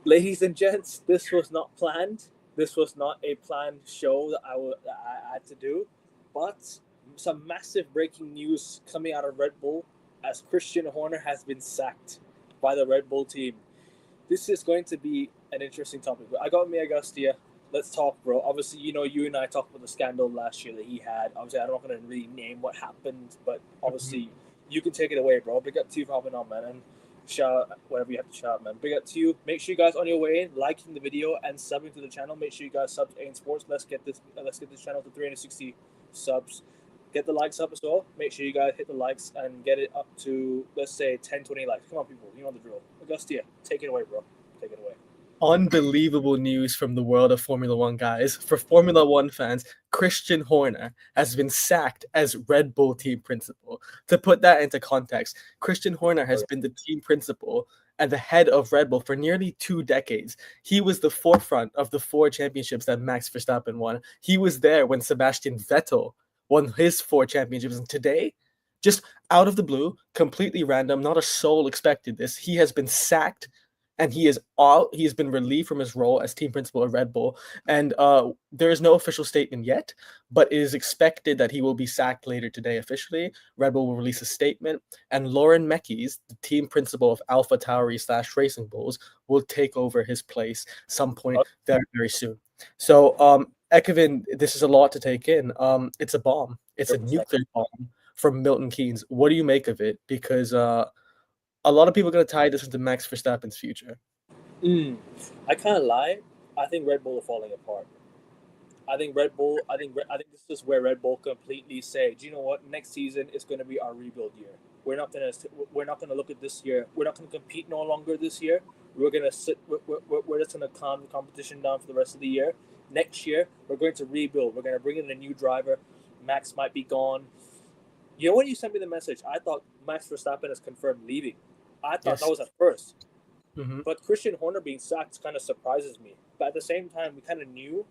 Ladies and gents, this was not planned. This was not a planned show that I had to do, but some massive breaking news coming out of Red Bull as Christian Horner has been sacked by the Red Bull team. This is going to be an interesting topic. I got me Agustia. Let's talk, bro. Obviously, you and I talked about the scandal last year that he had. Obviously, I'm not going to really name what happened, but obviously, you can take it away, bro. Big up to you for hopping on, man. And shout whatever you have to shout, man. Big up to you. Make sure you guys on your way in, liking the video and subbing to the channel. Make sure you guys sub to AIM Sports. Let's get this channel to 360 subs. Get the likes up as well. Make sure you guys hit the likes and get it up to, let's say, 10, 20 likes. Come on, people. You know the drill. Agustia, take it away, bro. Take it away. Unbelievable news from the world of Formula One, guys. For Formula One fans, Christian Horner has been sacked as Red Bull team principal. To put that into context, Christian Horner has been the team principal and the head of Red Bull for nearly 2 decades. He was the forefront of the 4 championships that Max Verstappen won. He was there when Sebastian Vettel won his 4 championships. And today, just out of the blue, completely random, not a soul expected this, he has been sacked. And he has been relieved from his role as team principal at Red Bull. And there is no official statement yet, but it is expected that he will be sacked later today officially. Red Bull will release a statement. And Lauren Mekis, the team principal of AlphaTauri/Racing Bulls, will take over his place some point very, very soon. So, Ekevin, this is a lot to take in. It's a bomb. It's a nuclear bomb from Milton Keynes. What do you make of it? Because a lot of people are going to tie this into Max Verstappen's future. I can't lie. I think Red Bull are falling apart. I think this is where Red Bull completely say, do you know what? Next season is going to be our rebuild year. We're not going to look at this year. We're not going to compete no longer this year. We're going to sit. We're just going to calm the competition down for the rest of the year. Next year, we're going to rebuild. We're going to bring in a new driver. Max might be gone. You know when you sent me the message, I thought Max Verstappen is confirmed leaving. I thought that was at first. But Christian Horner being sacked kind of surprises me. But at the same time, we kind of knew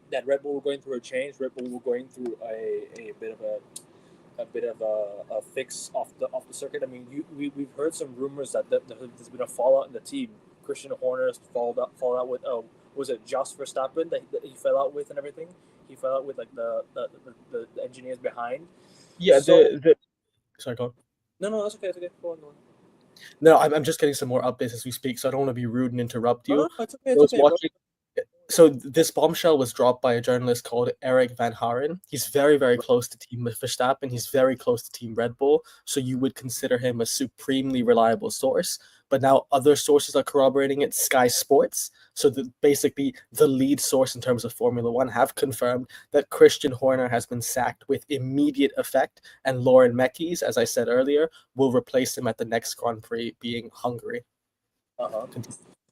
that Red Bull were going through a change. Red Bull were going through a bit of a fix off the circuit. I mean, we've heard some rumors that there's been a fallout in the team. Christian Horner has fallen out with was it Jos Verstappen that he fell out with and everything? He fell out with like the engineers behind. Yeah, sorry, go on. No, that's okay. Go on. No, I'm just getting some more updates as we speak, so I don't want to be rude and interrupt you. No, it's okay. So this bombshell was dropped by a journalist called Eric Van Haren. He's very, very close to Team Verstappen. He's very close to Team Red Bull, so you would consider him a supremely reliable source. But now other sources are corroborating it. Sky Sports, so basically the lead source in terms of Formula One, have confirmed that Christian Horner has been sacked with immediate effect, and Lauren Mekis, as I said earlier, will replace him at the next Grand Prix, being Hungary.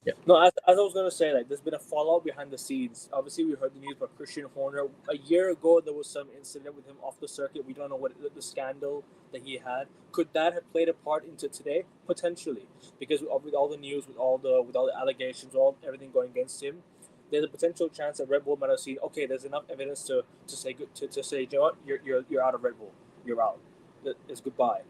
Yeah. No, as I was going to say, like, there's been a fallout behind the scenes. Obviously, we heard the news about Christian Horner. A year ago, there was some incident with him off the circuit. We don't know what the scandal that he had. Could that have played a part into today? Potentially, because with all the news, with all the allegations, everything going against him, there's a potential chance that Red Bull might have seen, okay, there's enough evidence to say, you know what, you're out of Red Bull, you're out. It's goodbye.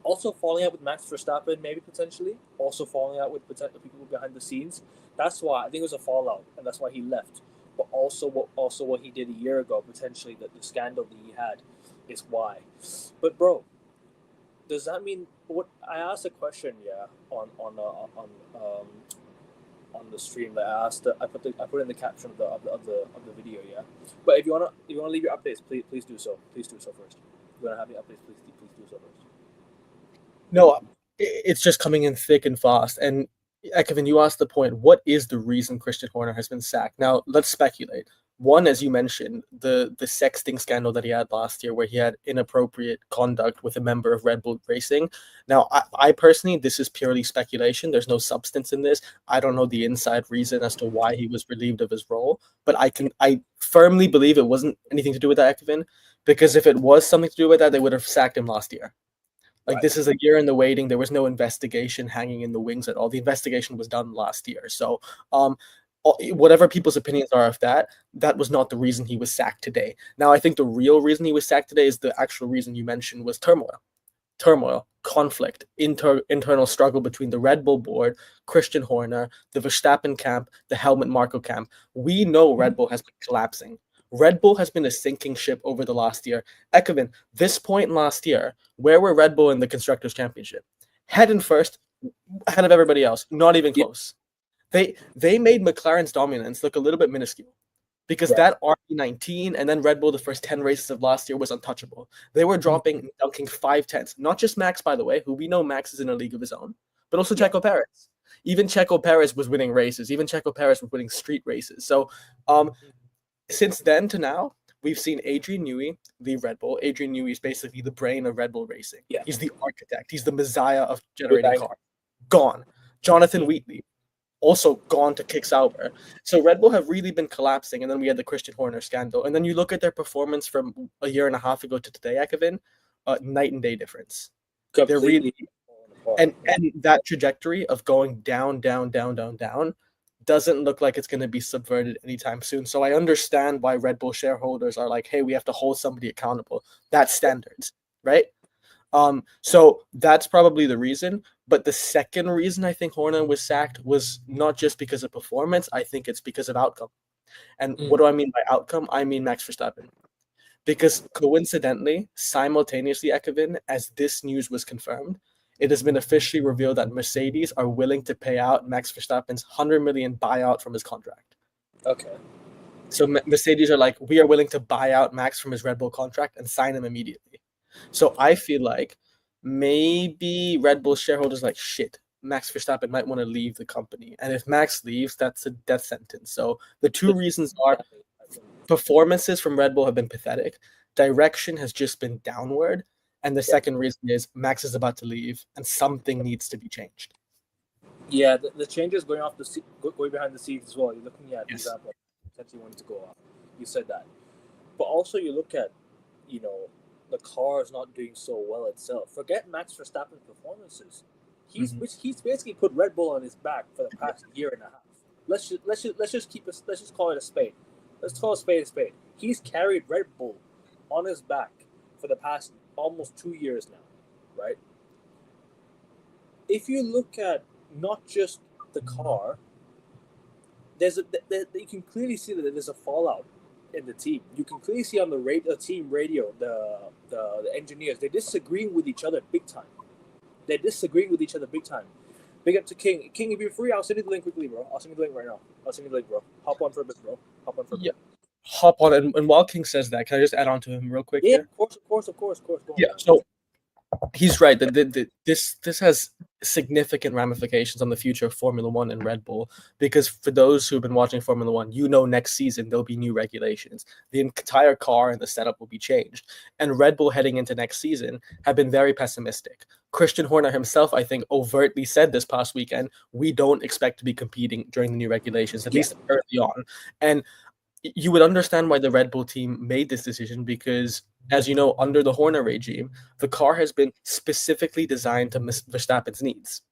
Also falling out with Max Verstappen, maybe potentially. Also falling out with potential people behind the scenes. That's why I think it was a fallout, and that's why he left. But also what he did a year ago, potentially the scandal that he had, is why. But bro, does that mean what? I asked a question, on the stream that I asked. I put in the caption of the video, yeah. But if you wanna leave your updates, please do so. Please do so first. If you wanna have your updates, please do so first. No, it's just coming in thick and fast. And Kevin, you asked the point, what is the reason Christian Horner has been sacked? Now, let's speculate. One, as you mentioned, the sexting scandal that he had last year, where he had inappropriate conduct with a member of Red Bull Racing. Now, I personally, this is purely speculation. There's no substance in this. I don't know the inside reason as to why he was relieved of his role, but I firmly believe it wasn't anything to do with that, Kevin, because if it was something to do with that, they would have sacked him last year. Like, this is a year in the waiting. There was no investigation hanging in the wings at all. The investigation was done last year. So whatever people's opinions are of that was not the reason he was sacked today. Now, I think the real reason he was sacked today is the actual reason you mentioned was turmoil. conflict, internal struggle between the Red Bull board, Christian Horner, the Verstappen camp, the Helmut Marko camp. We know Red Bull has been collapsing. Red Bull has been a sinking ship over the last year. Ekevin, this point last year, where were Red Bull in the Constructors' Championship? Head and first, ahead of everybody else, not even close. They made McLaren's dominance look a little bit minuscule because that RB19 and then Red Bull the first 10 races of last year was untouchable. They were dunking 5/10s. Not just Max, by the way, who we know Max is in a league of his own, but also Checo Perez. Even Checo Perez was winning races. Even Checo Perez was winning street races. So since then to now, we've seen Adrian Newey leave Red Bull. Adrian Newey is basically the brain of Red Bull racing. Yeah. He's the architect. He's the messiah of generating cars. Gone. Jonathan Wheatley, also gone to kick Sauber. So Red Bull have really been collapsing, and then we had the Christian Horner scandal. And then you look at their performance from a year and a half ago to today, Ekevin, night and day difference. They're really and that trajectory of going down doesn't look like it's going to be subverted anytime soon. So I understand why Red Bull shareholders are like, hey, we have to hold somebody accountable. That's standards, right? So that's probably the reason. But the second reason I think Horner was sacked was not just because of performance. I think it's because of outcome. And what do I mean by outcome? I mean Max Verstappen. Because coincidentally, simultaneously, Ekevin, as this news was confirmed, it has been officially revealed that Mercedes are willing to pay out Max Verstappen's $100 million buyout from his contract. Okay. So Mercedes are like, we are willing to buy out Max from his Red Bull contract and sign him immediately. So I feel like maybe Red Bull shareholders are like, shit, Max Verstappen might want to leave the company. And if Max leaves, that's a death sentence. So the two reasons are performances from Red Bull have been pathetic. Direction has just been downward. And the second reason is Max is about to leave and something needs to be changed. Yeah, the changes going behind the scenes as well. You're looking at the example potentially wanting to go off. You said that. But also you look at, the car is not doing so well itself. Forget Max Verstappen's performances. He's basically put Red Bull on his back for the past year and a half. Let's just call it a spade. Let's call a spade a spade. He's carried Red Bull on his back for the past almost 2 years now, right? If you look at not just the car, you can clearly see that there's a fallout in the team. You can clearly see on the team radio, the engineers, they're disagreeing with each other big time. Big up to King. King, if you're free, I'll send you the link quickly, bro. I'll send you the link right now. Bro. Hop on for a bit, bro. Hop on. And while King says that, can I just add on to him real quick? Yeah, of course. Yeah, so he's right. This has significant ramifications on the future of Formula One and Red Bull, because for those who've been watching Formula One, next season there'll be new regulations. The entire car and the setup will be changed. And Red Bull heading into next season have been very pessimistic. Christian Horner himself, I think, overtly said this past weekend, we don't expect to be competing during the new regulations, at least early on. And you would understand why the Red Bull team made this decision because, as you know, under the Horner regime, the car has been specifically designed to Verstappen's needs.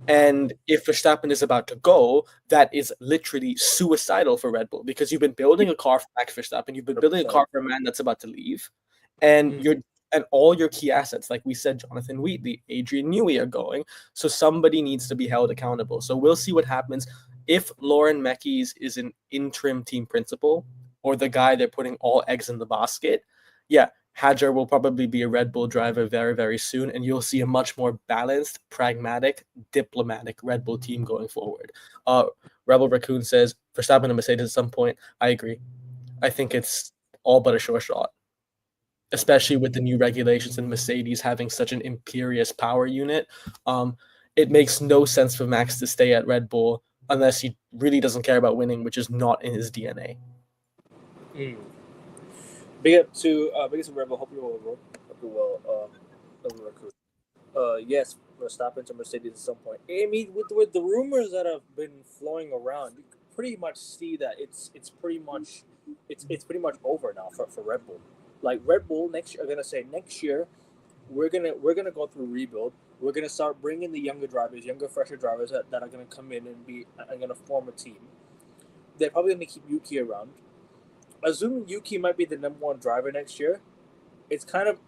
And if Verstappen is about to go, that is literally suicidal for Red Bull because you've been building a car for Max Verstappen, you've been building a car for a man that's about to leave, and all your key assets, like we said, Jonathan Wheatley, Adrian Newey are going. So somebody needs to be held accountable. So we'll see what happens. If Lauren Mekes is an interim team principal or the guy they're putting all eggs in the basket, Hadjar will probably be a Red Bull driver very, very soon, and you'll see a much more balanced, pragmatic, diplomatic Red Bull team going forward. Rebel Raccoon says, Verstappen and Mercedes at some point. I agree. I think it's all but a sure shot, especially with the new regulations and Mercedes having such an imperious power unit. It makes no sense for Max to stay at Red Bull unless he really doesn't care about winning, which is not in his DNA. Big up to Rebel. Hope you're well. Yes, Verstappen to Mercedes at some point. I mean, with the rumors that have been flowing around, you can pretty much see that it's pretty much over now for Red Bull. Like Red Bull next year, next year we're gonna go through rebuild. We're gonna start bringing the younger fresher drivers that are gonna come in and gonna form a team. They're probably gonna keep Yuki around. Assuming Yuki might be the number one driver next year, it's kind of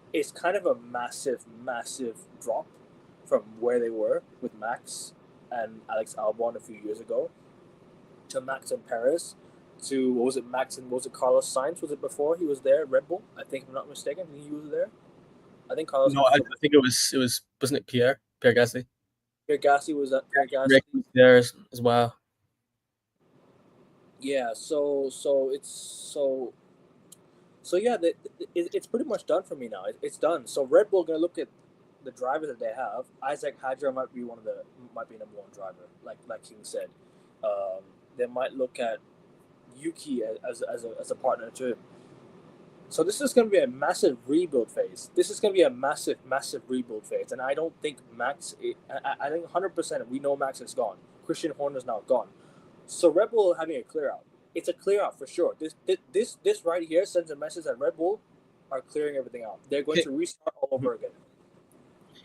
a massive drop from where they were with Max and Alex Albon a few years ago to Max and Perez to what was it Max and what was it Carlos Sainz, was it before he was there Red Bull, I think, if I'm not mistaken, he was there. I think Carlos No, I think it was wasn't it Pierre Gasly? Pierre Gasly was at Pierre Gasly. Rick was there as well. Yeah, so yeah, it's pretty much done for me now. It's done. So Red Bull gonna look at the drivers that they have. Isaac Hadjar might be number one driver, like King said. They might look at Yuki as a partner too. So this is going to be a massive rebuild phase. This is going to be a massive rebuild phase, and I don't think Max. I think 100% we know Max is gone. Christian Horner is now gone. So Red Bull having a clear out. It's a clear out for sure. This right here sends a message that Red Bull are clearing everything out. They're going to restart all over again.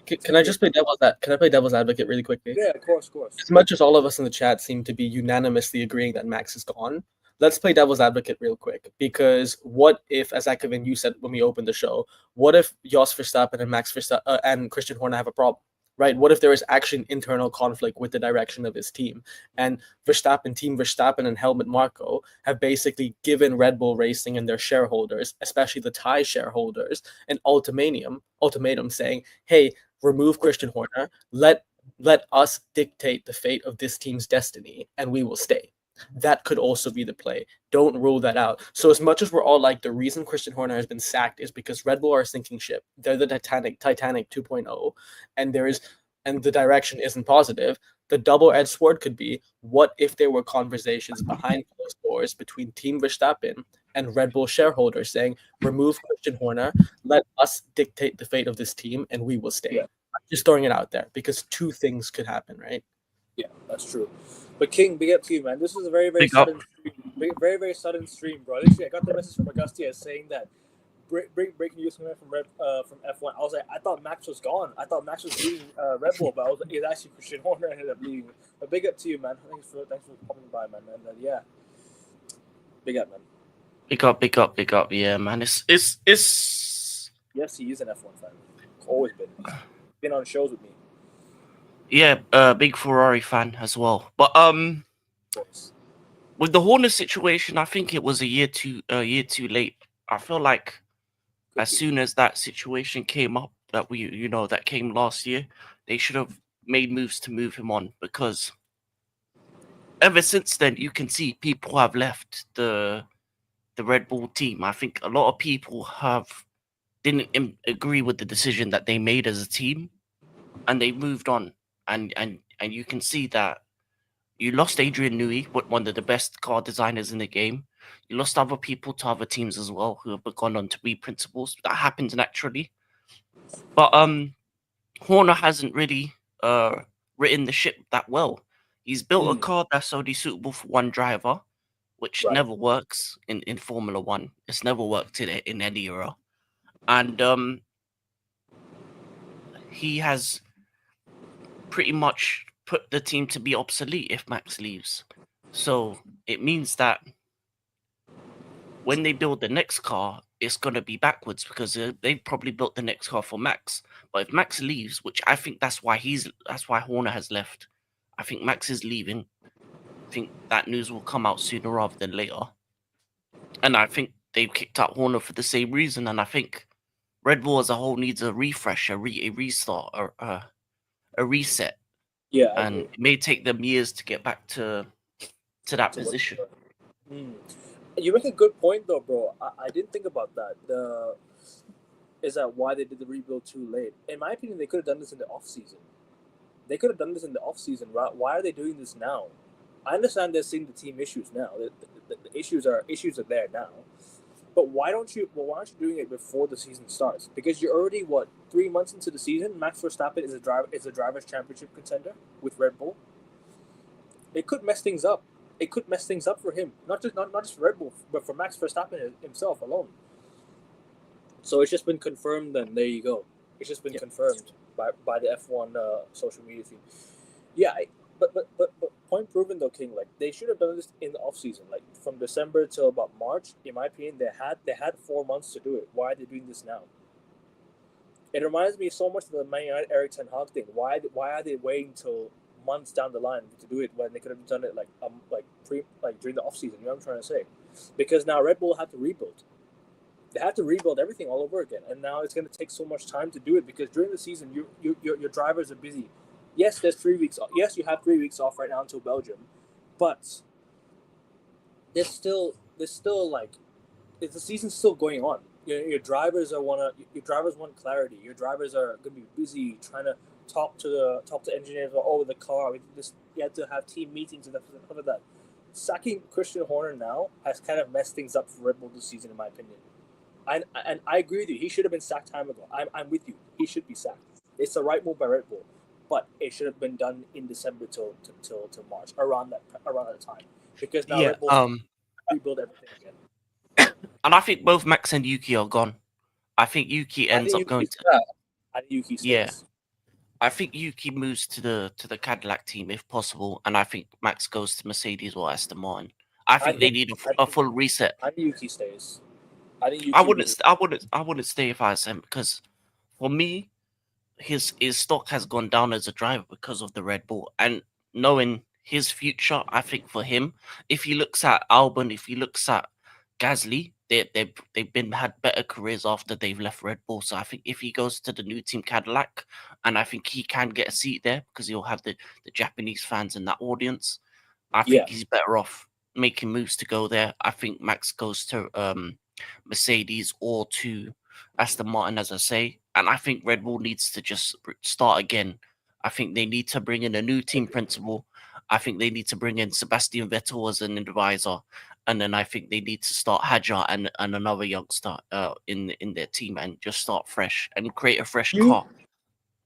Can I just play devil's advocate really quickly? Yeah, of course. As much as all of us in the chat seem to be unanimously agreeing that Max is gone, let's play devil's advocate real quick. Because what if, as Akavin, you said when we opened the show, what if Jos Verstappen and Max Verstappen and Christian Horner have a problem? Right? What if there is actually an internal conflict with the direction of his team? And Team Verstappen and Helmut Marko have basically given Red Bull Racing and their shareholders, especially the Thai shareholders, an ultimatum saying, hey, remove Christian Horner, let us dictate the fate of this team's destiny, and we will stay. That could also be the play. Don't rule that out. So as much as we're all like, the reason Christian Horner has been sacked is because Red Bull are a sinking ship. They're the Titanic 2.0, and the direction isn't positive. The double-edged sword could be, what if there were conversations behind closed doors between Team Verstappen and Red Bull shareholders saying, remove Christian Horner, let us dictate the fate of this team, and we will stay. Yeah. I'm just throwing it out there because two things could happen, right? Yeah, that's true. But King, big up to you, man. This was a very sudden stream. Very sudden stream, bro. Literally, I got the message from Augustia saying that breaking news from F1. I was like, I thought Max was gone. I thought Max was leaving Red Bull, but I was like, it's actually Christian Horner ended up leaving. But big up to you, man. Thanks for coming by, man. And yeah, big up, man. Big up. Yeah, man. It's. Yes, he is an F1 fan. Always been on shows with me. Yeah, big Ferrari fan as well. But with the Horner situation, I think it was a year too late. I feel like as soon as that situation came up, that came last year, they should have made moves to move him on, because ever since then you can see people have left the Red Bull team. I think a lot of people didn't agree with the decision that they made as a team, and they moved on. And you can see that you lost Adrian Newey, one of the best car designers in the game. You lost other people to other teams as well who have gone on to be principals. That happens naturally. But Horner hasn't really written the ship that well. He's built a car that's only suitable for one driver, which never works in Formula One. It's never worked in any era. And he has pretty much put the team to be obsolete if Max leaves. So it means that when they build the next car, it's going to be backwards, because they probably built the next car for Max. But if Max leaves, which I think that's why Horner has left. I think Max is leaving. I think that news will come out sooner rather than later. And I think they've kicked out Horner for the same reason. And I think Red Bull as a whole needs a refresh, a restart, or a reset. Yeah, and it may take them years to get back to that position. You make a good point though, bro. I didn't think about that. Is that why they did the rebuild too late? In my opinion, they could have done this in the off season. Why are they doing this now? I understand they're seeing the team issues now. The issues are there now. But why aren't you doing it before the season starts? Because you're already 3 months into the season. Max Verstappen is a drivers' championship contender with Red Bull. It could mess things up. It could mess things up for him, not just for Red Bull, but for Max Verstappen himself alone. So it's just been confirmed. Then there you go. It's just been confirmed by the F1 social media team. Yeah, but point proven though, King. Like, they should have done this in the off season, like from December till about March. In my opinion, they had 4 months to do it. Why are they doing this now? It reminds me so much of the Man United Eric Ten Hag thing. Why are they waiting till months down the line to do it when they could have done it like during the off season? You know what I'm trying to say? Because now Red Bull have to rebuild. They have to rebuild everything all over again, and now it's going to take so much time to do it because during the season, your drivers are busy. Yes, there's 3 weeks. Yes, you have 3 weeks off right now until Belgium, but there's still like the season's still going on. Your drivers want clarity. Your drivers are going to be busy trying to talk to engineers about the car. You have to have team meetings and stuff like that. Sacking Christian Horner now has kind of messed things up for Red Bull this season, in my opinion. And I agree with you. He should have been sacked time ago. I'm with you. He should be sacked. It's the right move by Red Bull, but it should have been done in December till March, around that time, because now Red Bull rebuild everything again. And I think both Max and Yuki are gone. I think Yuki ends up going to. I think Yuki stays. Yeah, I think Yuki moves to the Cadillac team if possible, and I think Max goes to Mercedes or Aston Martin. I think they need a full reset. I think Yuki stays. I think Yuki I wouldn't stay if I was him, because for me, his stock has gone down as a driver because of the Red Bull, and knowing his future, I think for him, if he looks at Albon, if he looks at Gasly, they've had better careers after they've left Red Bull. So I think if he goes to the new team Cadillac, and I think he can get a seat there because he'll have the Japanese fans in that audience, I think he's better off making moves to go there. I think Max goes to Mercedes or to Aston Martin, as I say, and I think Red Bull needs to just start again. I think they need to bring in a new team principal. I think they need to bring in Sebastian Vettel as an advisor, and then I think they need to start Hadjar and another youngster in their team and just start fresh and create a fresh car.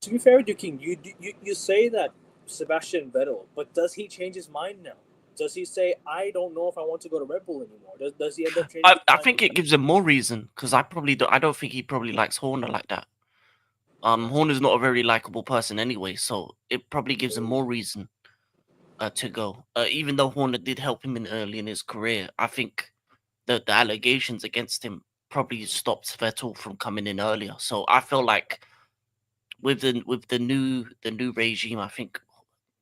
To be fair with you, King, you say that Sebastian Vettel, but does he change his mind now? Does he say, I don't know if I want to go to Red Bull anymore? Does he end up changing his mind? I think it gives him more reason, because I don't think he probably likes Horner like that. Horner's not a very likable person anyway, so it probably gives him more reason to go. Even though Horner did help him early in his career, I think the allegations against him probably stopped Vettel from coming in earlier. So I feel like with the new regime, I think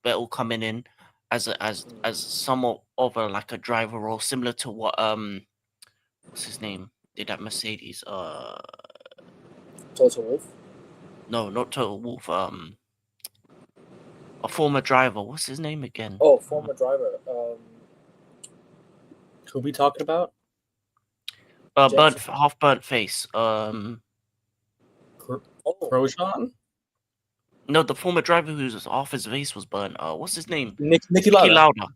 Vettel coming in as somewhat of a driver role, similar to what what's his name did at Mercedes. Toto Wolff? No, not Total Wolff. A former driver. What's his name again? Oh, former driver. Who we talking about? Half burnt face. Grosjean? No, the former driver whose half his face was burnt. What's his name? Niki Lauda.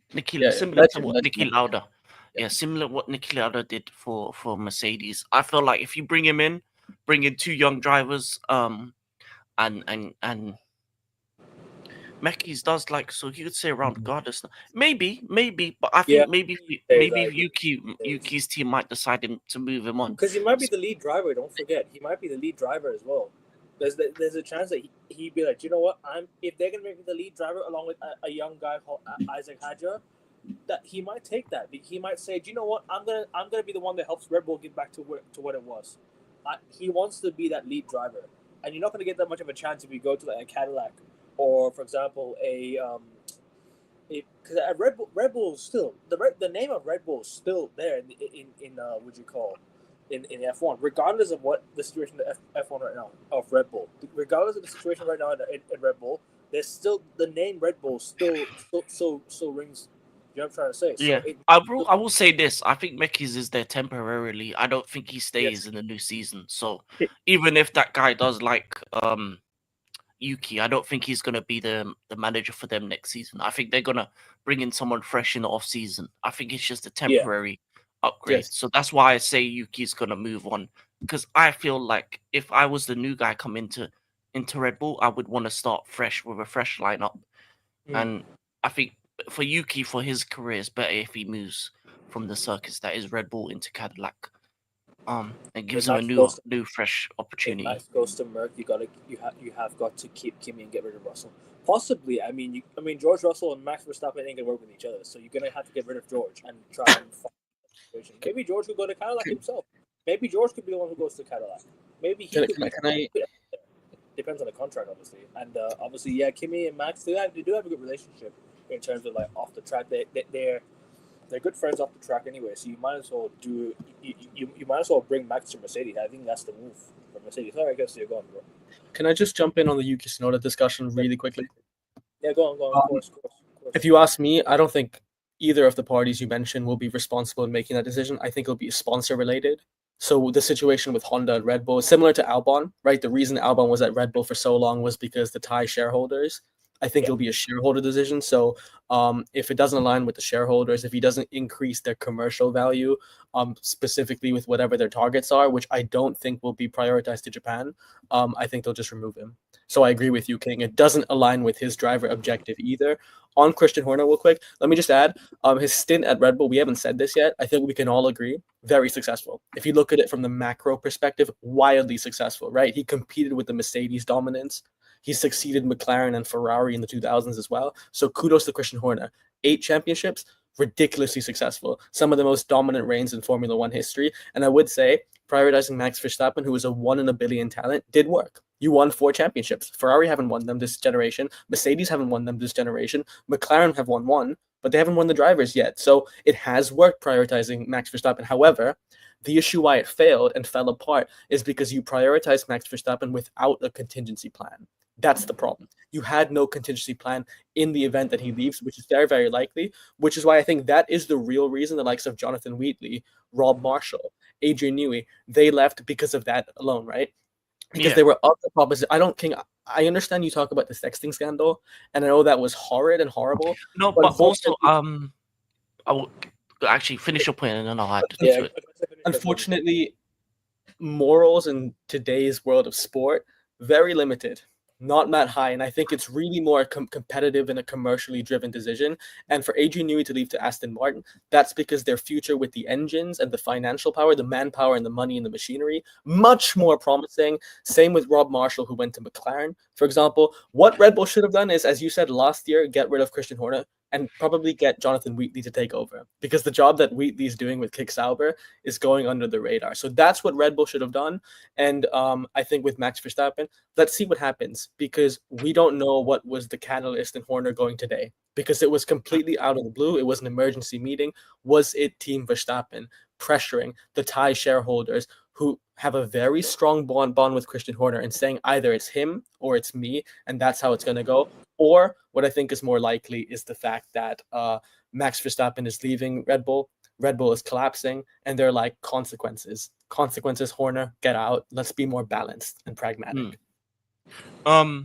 Similar to what Niki Lauda. Yeah, similar to what Niki Lauda did for Mercedes. I feel like if you bring him in, bring in 2 young drivers, and Mekis does so he would say around regardless. Maybe, but I think maybe Yuki's team might decide to move him on. Because he might be the lead driver, don't forget. He might be the lead driver as well. There's a chance that he'd be like, you know what? If they're gonna make me the lead driver along with a young guy called Isaac Hadjar, that he might take that. He might say, do you know what? I'm gonna be the one that helps Red Bull get back to what it was. He wants to be that lead driver, and you're not gonna get that much of a chance if you go to a Cadillac or, for example, because Red Bull still the name of Red Bull is still there in in F1, regardless of what the situation in F1 right now of Red Bull. Regardless of the situation right now in Red Bull, there's still the name Red Bull still rings. You know what I'm trying to say? Yeah, so I will say this. I think Mekis is there temporarily. I don't think he stays in the new season. So even if that guy does Yuki, I don't think he's going to be the manager for them next season. I think they're going to bring in someone fresh in the off season. I think it's just a temporary upgrade. Yes. So that's why I say Yuki's going to move on, because I feel like if I was the new guy come into Red Bull, I would want to start fresh with a fresh lineup. And I think for Yuki, for his career, it's better if he moves from the circus that is Red Bull into Cadillac. It gives him a new fresh opportunity. If Max goes to Merc, you have got to keep Kimi and get rid of Russell. Possibly, I mean George Russell and Max Verstappen ain't gonna work with each other, so you're gonna have to get rid of George and try and find a situation. Maybe George could go to Cadillac himself. Maybe George could be the one who goes to Cadillac. Maybe he. depends on the contract, obviously. And obviously, yeah, Kimi and Max, they do have a good relationship in terms of like off the track. They're good friends off the track anyway. So you might as well you might as well bring Max to Mercedes. I think that's the move for Mercedes. Sorry, I guess you're going, bro. Can I just jump in on the Yuki Tsunoda discussion really quickly? Yeah, go on. Of course. If you ask me, I don't think either of the parties you mentioned will be responsible in making that decision. I think it'll be sponsor related. So the situation with Honda and Red Bull is similar to Albon, right? The reason Albon was at Red Bull for so long was because the Thai shareholders. I think it'll be a shareholder decision. So if it doesn't align with the shareholders, if he doesn't increase their commercial value, specifically with whatever their targets are, which I don't think will be prioritized to Japan, I think they'll just remove him. So I agree with you, King. It doesn't align with his driver objective either. On Christian Horner, real quick, let me just add his stint at Red Bull. We haven't said this yet. I think we can all agree, very successful. If you look at it from the macro perspective, wildly successful, right? He competed with the Mercedes dominance. He succeeded McLaren and Ferrari in the 2000s as well. So kudos to Christian Horner. 8 championships, ridiculously successful. Some of the most dominant reigns in Formula One history. And I would say prioritizing Max Verstappen, who is a 1 in a billion talent, did work. You won 4 championships. Ferrari haven't won them this generation. Mercedes haven't won them this generation. McLaren have won 1, but they haven't won the drivers yet. So it has worked prioritizing Max Verstappen. However, the issue why it failed and fell apart is because you prioritized Max Verstappen without a contingency plan. That's the problem. You had no contingency plan in the event that he leaves, which is very, very likely, which is why I think that is the real reason the likes of Jonathan Wheatley, Rob Marshall, Adrian Newey, they left because of that alone, right? Because there were other propositions. I understand you talk about the sexting scandal, and I know that was horrid and horrible. No, but also, I will actually finish your point and then I'll add to it. Unfortunately, morals in today's world of sport, very limited. Not that high, and I think it's really more competitive and a commercially driven decision. And for Adrian Newey to leave to Aston Martin, that's because their future with the engines and the financial power, the manpower and the money and the machinery, much more promising. Same with Rob Marshall, who went to McLaren, for example. What Red Bull should have done is, as you said last year, get rid of Christian Horner and probably get Jonathan Wheatley to take over, because the job that Wheatley's doing with Kick Sauber is going under the radar. So that's what Red Bull should have done. And I think with Max Verstappen, let's see what happens, because we don't know what was the catalyst in Horner going today, because it was completely out of the blue. It was an emergency meeting. Was it Team Verstappen pressuring the Thai shareholders who have a very strong bond with Christian Horner and saying either it's him or it's me, and that's how it's going to go? Or what I think is more likely is the fact that Max Verstappen is leaving Red Bull. Red Bull is collapsing, and they're like, consequences, Horner, get out. Let's be more balanced and pragmatic. A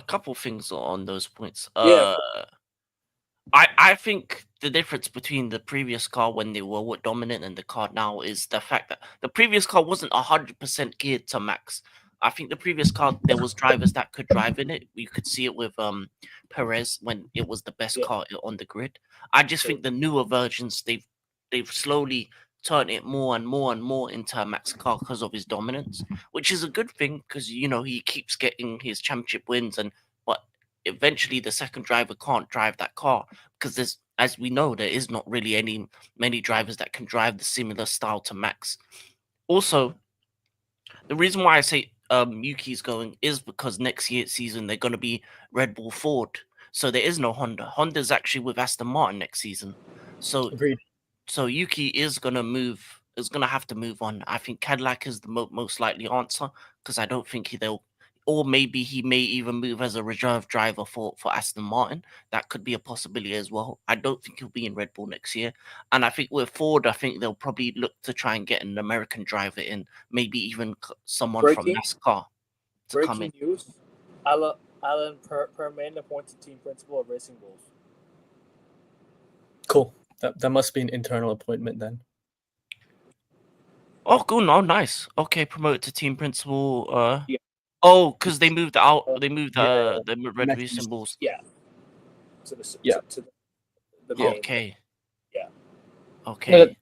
couple things on those points. I think the difference between the previous car when they were dominant and the car now is the fact that the previous car wasn't 100% geared to Max. I think the previous car, there was drivers that could drive in it. You could see it with Perez when it was the best car on the grid. I just think the newer versions, they've slowly turned it more and more and more into a Max car because of his dominance, which is a good thing because, you know, he keeps getting his championship wins, but eventually the second driver can't drive that car because there's, as we know, there is not really many drivers that can drive the similar style to Max. Also, the reason why I say Yuki's going is because next season they're going to be Red Bull Ford, so there is no Honda. Honda's actually with Aston Martin next season, so Agreed. So Yuki is gonna move. Is gonna have to move on. I think Cadillac is the most likely answer because I don't think they'll, or maybe he may even move as a reserve driver for Aston Martin. That could be a possibility as well. I don't think he'll be in Red Bull next year. And I think with Ford, I think they'll probably look to try and get an American driver in, maybe even someone from NASCAR to come in. Breaking news: Alan Perlman appointed team principal of Racing Bulls. Cool. That must be an internal appointment then. Oh, cool. Oh, nice. Okay, promoted to team principal. Oh, because they moved out. They moved the Red Racing Bulls. Yeah. To the main. Okay. Yeah. Okay.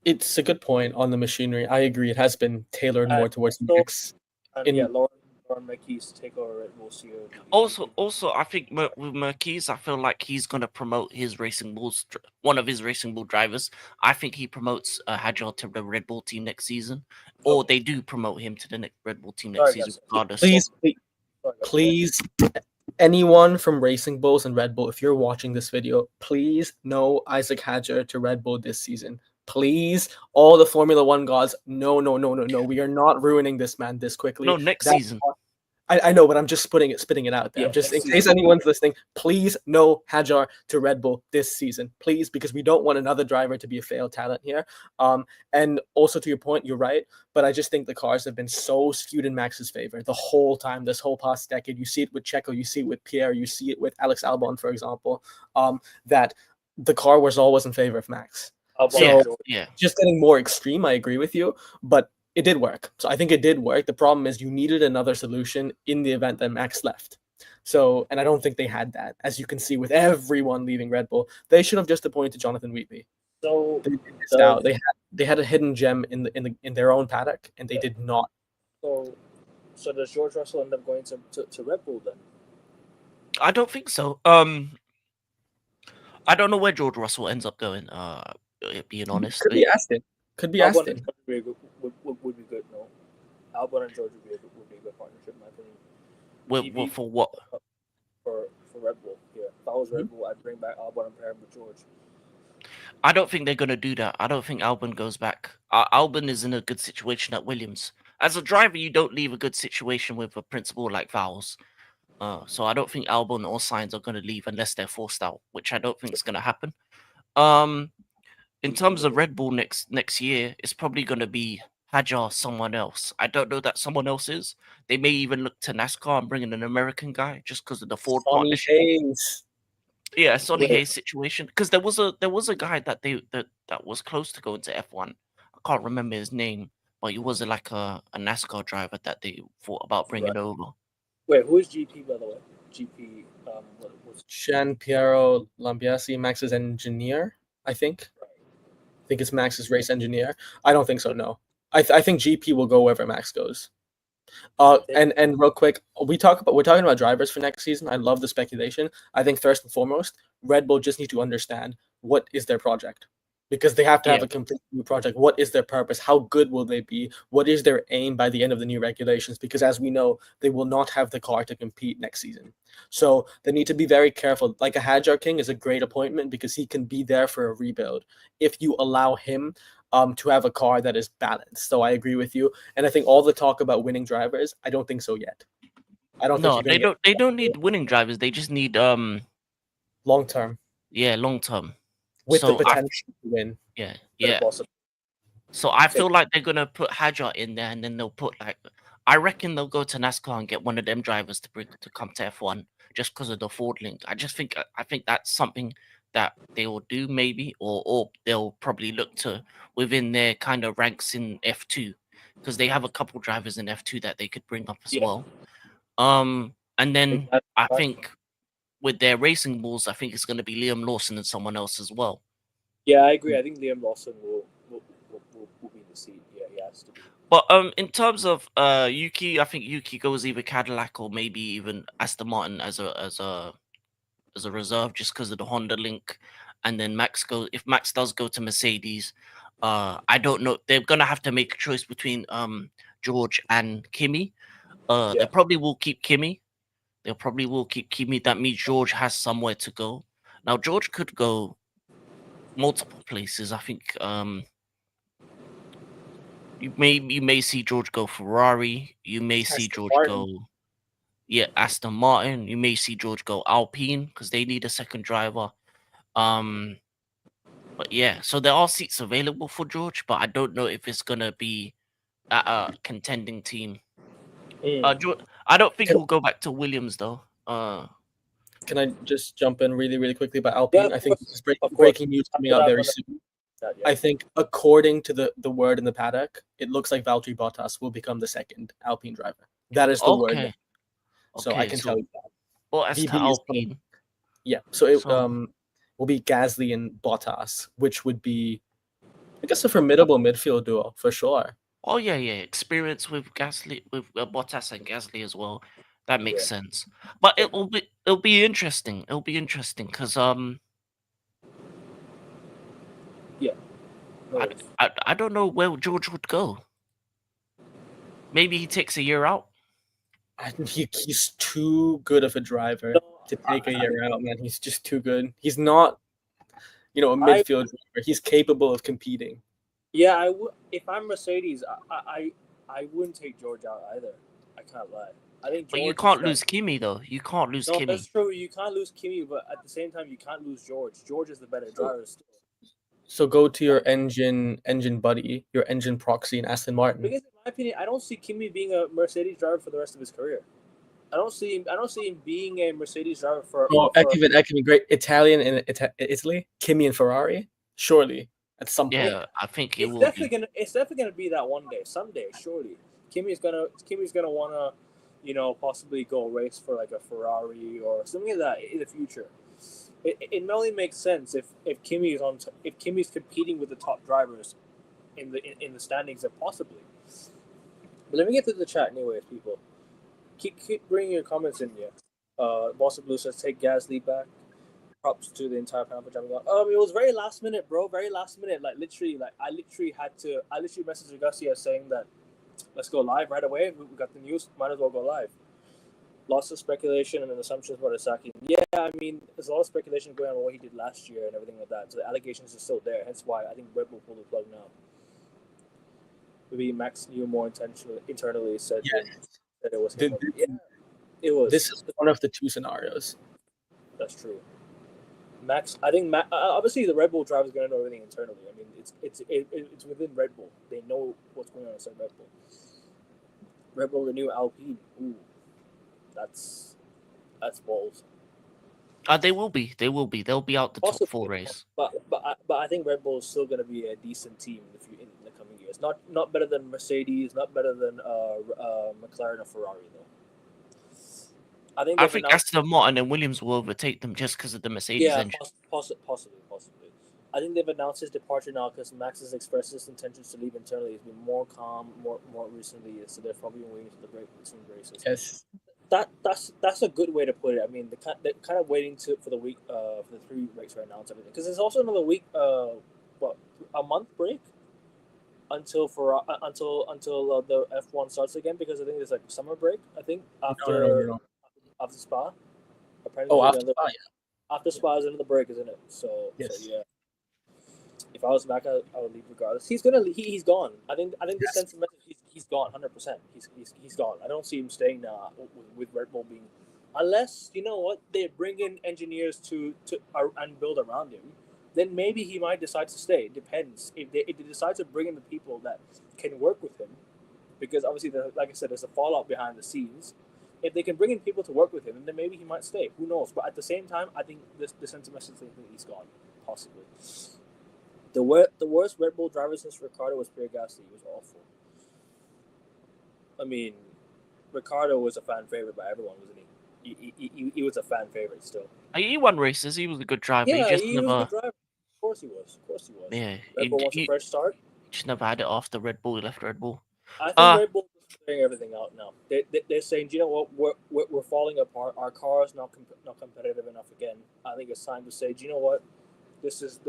It's a good point on the machinery. I agree. It has been tailored more towards Max. Lauren Or Marquis take over Red Bull CEO. Also, I think with Marquez, I feel like he's gonna promote his Racing Bulls, one of his Racing Bull drivers. I think he promotes Hadjar to the Red Bull team next season, or they do promote him to the next Red Bull team next Sorry, season, guys. regardless. Please, Sorry, guys. please, anyone from Racing Bulls and Red Bull, if you're watching this video, please know Isaac Hadjar to Red Bull this season. Please, all the Formula One gods, no. We are not ruining this man this quickly. No, next season. I know, but I'm just spitting it out there. Yeah, Just in next case season. anyone's listening, please no Hadjar to Red Bull this season, please, because we don't want another driver to be a failed talent here. And also to your point, you're right, but I just think the cars have been so skewed in Max's favor the whole time, this whole past decade. You see it with Checo, you see it with Pierre, you see it with Alex Albon, for example, that the car was always in favor of Max. Yeah. Just getting more extreme, I agree with you, but it did work. So I think it did work. The problem is you needed another solution in the event that Max left. So, and I don't think they had that. As you can see with everyone leaving Red Bull, they should have just appointed Jonathan Wheatley. So They missed out. They had a hidden gem in their own paddock, and they did not. So does George Russell end up going to Red Bull then? I don't think so. I don't know where George Russell ends up going. Being honest, Could be Aston. Could be Albon Aston. and George would be good. No, Albon and George would be a good partnership, in my opinion. Well, for what? For Red Bull, yeah. If I was Red Bull, I'd bring back Albon and pair him with George. I don't think they're gonna do that. I don't think Albon goes back. Albon is in a good situation at Williams. As a driver, you don't leave a good situation with a principal like Vowles. So I don't think Albon or Sainz are gonna leave unless they're forced out, which I don't think is gonna happen. In terms of Red Bull next year, it's probably gonna be Hadjar, someone else. I don't know that someone else is. They may even look to NASCAR and bring in an American guy just because of the Ford partnership. Hayes. Yeah, Sonny Hayes situation. Because there was a guy that was close to going to F1. I can't remember his name, but he was like a NASCAR driver that they thought about bringing over. Wait, who is GP, by the way? GP, Gian Piero Lambiasi, Max's engineer, I think. I think it's Max's race engineer. I don't think so, no. I think GP will go wherever Max goes. And real quick, we're talking about drivers for next season. I love the speculation. I think first and foremost, Red Bull just need to understand what is their project, because they have to have a complete new project. What is their purpose? How good will they be? What is their aim by the end of the new regulations? Because as we know, they will not have the car to compete next season. So they need to be very careful. Like a Hadjar King is a great appointment because he can be there for a rebuild if you allow him to have a car that is balanced. So I agree with you. And I think all the talk about winning drivers, I don't think so yet. I don't think they don't need winning drivers. They just need long term. Yeah, long term. With the potential to win. Yeah. So I feel like they're gonna put Hadjar in there, and then they'll put I reckon they'll go to NASCAR and get one of them drivers to come to F1 just because of the Ford link. I think that's something that they will do maybe, or they'll probably look to within their kind of ranks in F2 because they have a couple drivers in F2 that they could bring up as well. And then I think with their Racing Bulls, I think it's going to be Liam Lawson and someone else as well. Yeah, I agree. I think Liam Lawson will be the seat. Yeah, he has to be. But in terms of Yuki, I think Yuki goes either Cadillac or maybe even Aston Martin as a reserve just because of the Honda link. And then if Max does go to Mercedes, I don't know. They're gonna have to make a choice between George and Kimi. They probably will keep Kimi. That means George has somewhere to go. Now George could go multiple places. I think you may see George go Ferrari. You may see George go Aston Martin. You may see George go Alpine because they need a second driver. But yeah, so there are seats available for George, but I don't know if it's gonna be at a contending team. George, I don't think he'll go back to Williams though. Can I just jump in really quickly about Alpine? I think this is breaking news coming out very soon. I think according to the word in the paddock, it looks like Valtteri Bottas will become the second Alpine driver. That is the word. So I can tell you that. Well, as to Alpine. Yeah, so it will be Gasly and Bottas, which would be, I guess, a formidable midfield duo for sure. Oh yeah, experience with Gasly, with Bottas and Gasly as well. That makes sense. But Yeah. it'll be interesting. It'll be interesting because Yeah. No I, worries. I don't know where George would go. Maybe he takes a year out. I think he's too good of a driver No, to take a year out, man. He's just too good. He's not, a I midfield driver. He's capable of competing. yeah, I would if I'm Mercedes, I wouldn't take George out either. I can't lie. I think But you George is can't that. lose Kimi though. You can't lose No, that's Kimi. true. You can't lose Kimi, but at the same time, you can't lose George. George is the better driver still. So go to your engine buddy, your engine proxy in Aston Martin. Because in my opinion, I don't see Kimi being a Mercedes driver for the rest of his career. I don't see him being a Mercedes driver for. Oh, Ekman, great Italian in Italy, Kimi and Ferrari, surely at some point. Yeah, I think it will be. It's definitely gonna be that one day, someday, surely. Kimi's gonna wanna, possibly go race for like a Ferrari or something like that in the future. It only makes sense if Kimi's competing with the top drivers in the standings, and possibly. But let me get to the chat, anyways, people. Keep bringing your comments in here. Boston Blue says take Gasly back. Props to the entire panel for jumping on. It was very last minute, bro. Very last minute. Like literally, I literally messaged Garcia saying that let's go live right away. We got the news. Might as well go live. Lots of speculation and assumptions about Asaki. Yeah, I mean, there's a lot of speculation going on what he did last year and everything like that. So the allegations are still there. Hence why I think Red Bull pulled the plug now. Maybe Max knew more internally said that it was him. Yeah, it was. This is one of the two scenarios. That's true. Max, I think obviously the Red Bull driver is going to know everything internally. I mean, it's within Red Bull. They know what's going on inside Red Bull. Red Bull, the new Alpine. Ooh, that's bold. They will be. They'll be out the top 4 race. But I think Red Bull is still going to be a decent team in the coming years. Not better than Mercedes. Not better than McLaren or Ferrari though. I think Aston Martin and Williams will overtake them just because of the Mercedes engine. Possibly. I think they've announced his departure now because Max has expressed his intentions to leave internally. He's been more calm, more recently, so they're probably waiting for the break between races. Yes, that's a good way to put it. I mean, they're kind of waiting for the week, for the 3 weeks right now and everything, because there's also another week, a month break until the F1 starts again, because I think there's like summer break. I think after Spa. Apparently after Spa, yeah. After Spa is another break, isn't it? So yeah. If I was back, I would leave regardless. He's gone. I think this sends a message. He's gone 100%. He's gone. I don't see him staying now with Red Bull being, unless you know what, they bring in engineers to and build around him. Then maybe he might decide to stay. It depends if they decide to bring in the people that can work with him, because obviously, like I said, there's a fallout behind the scenes. If they can bring in people to work with him, then maybe he might stay. Who knows? But at the same time, I think this sends a message that he's gone, possibly. The worst Red Bull driver since Ricciardo was Pierre Gasly. He was awful. I mean, Ricciardo was a fan favorite by everyone, wasn't he? He was a fan favorite still. He won races. He was a good driver. Yeah, he was a good driver. Of course he was. Yeah, Red Bull wants a fresh start. He just never had it after Red Bull. He left Red Bull. I think Red Bull is figuring everything out now. They're saying, you know what, we're falling apart. Our car is not competitive enough again. I think it's time to say, do you know what, this is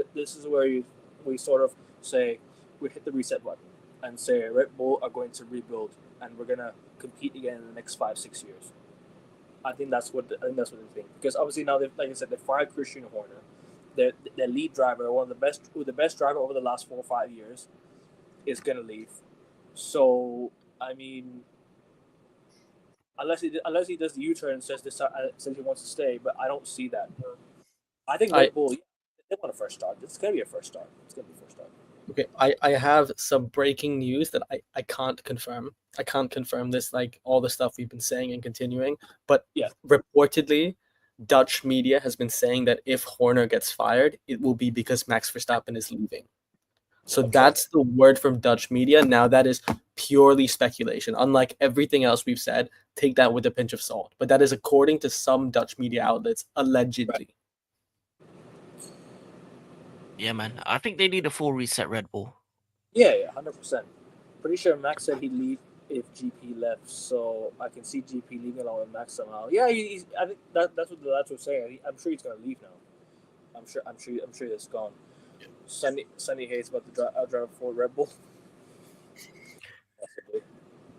where we sort of say we hit the reset button and say Red Bull are going to rebuild and we're gonna compete again in the next 5-6 years. I think that's what they think, because obviously now like I said, they fired Christian Horner, their lead driver, one of the best driver over the last 4 or 5 years, is gonna leave. So I mean, unless he does the U-turn and says he wants to stay, but I don't see that. I think Red Bull, they want a fresh start. It's gonna be a fresh start. Okay, I have some breaking news that I can't confirm. I can't confirm this, like all the stuff we've been saying and continuing. But reportedly, Dutch media has been saying that if Horner gets fired, it will be because Max Verstappen is leaving. So that's the word from Dutch media. Now that is purely speculation. Unlike everything else we've said, take that with a pinch of salt. But that is according to some Dutch media outlets, allegedly. Right. Yeah, man. I think they need a full reset Red Bull. Yeah, 100%. Pretty sure Max said he'd leave if GP left, so I can see GP leaving along with Max somehow. Yeah, I think that's what the lads were saying. I'm sure he's gonna leave now. I'm sure he's gone. Sunny Hayes about to drive for Red Bull. Possibly.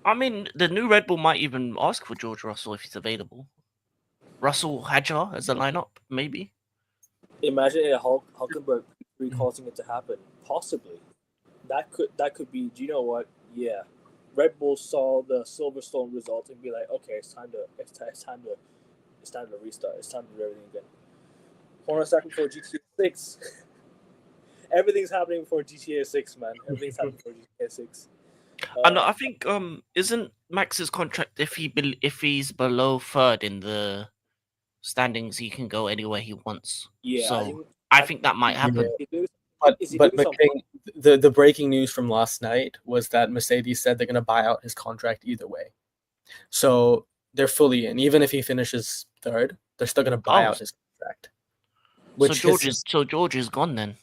I mean, the new Red Bull might even ask for George Russell if he's available. Russell Hadjar as a lineup, maybe. Imagine a Hulkenberg causing it to happen. Possibly. That could be. Do you know what? Yeah, Red Bull saw the Silverstone result and be like, okay, it's time to restart. It's time to do everything again. Horner second for GTA 6. Everything's happening for GTA 6, man. Everything's happening for GTA 6. And I think isn't Max's contract if he's below third in the standings, he can go anywhere he wants. Yeah, so I think that might happen. But McLean, the breaking news from last night was that Mercedes said they're going to buy out his contract either way. So they're fully in. Even if he finishes third, they're still going to buy out his contract. So George is gone then.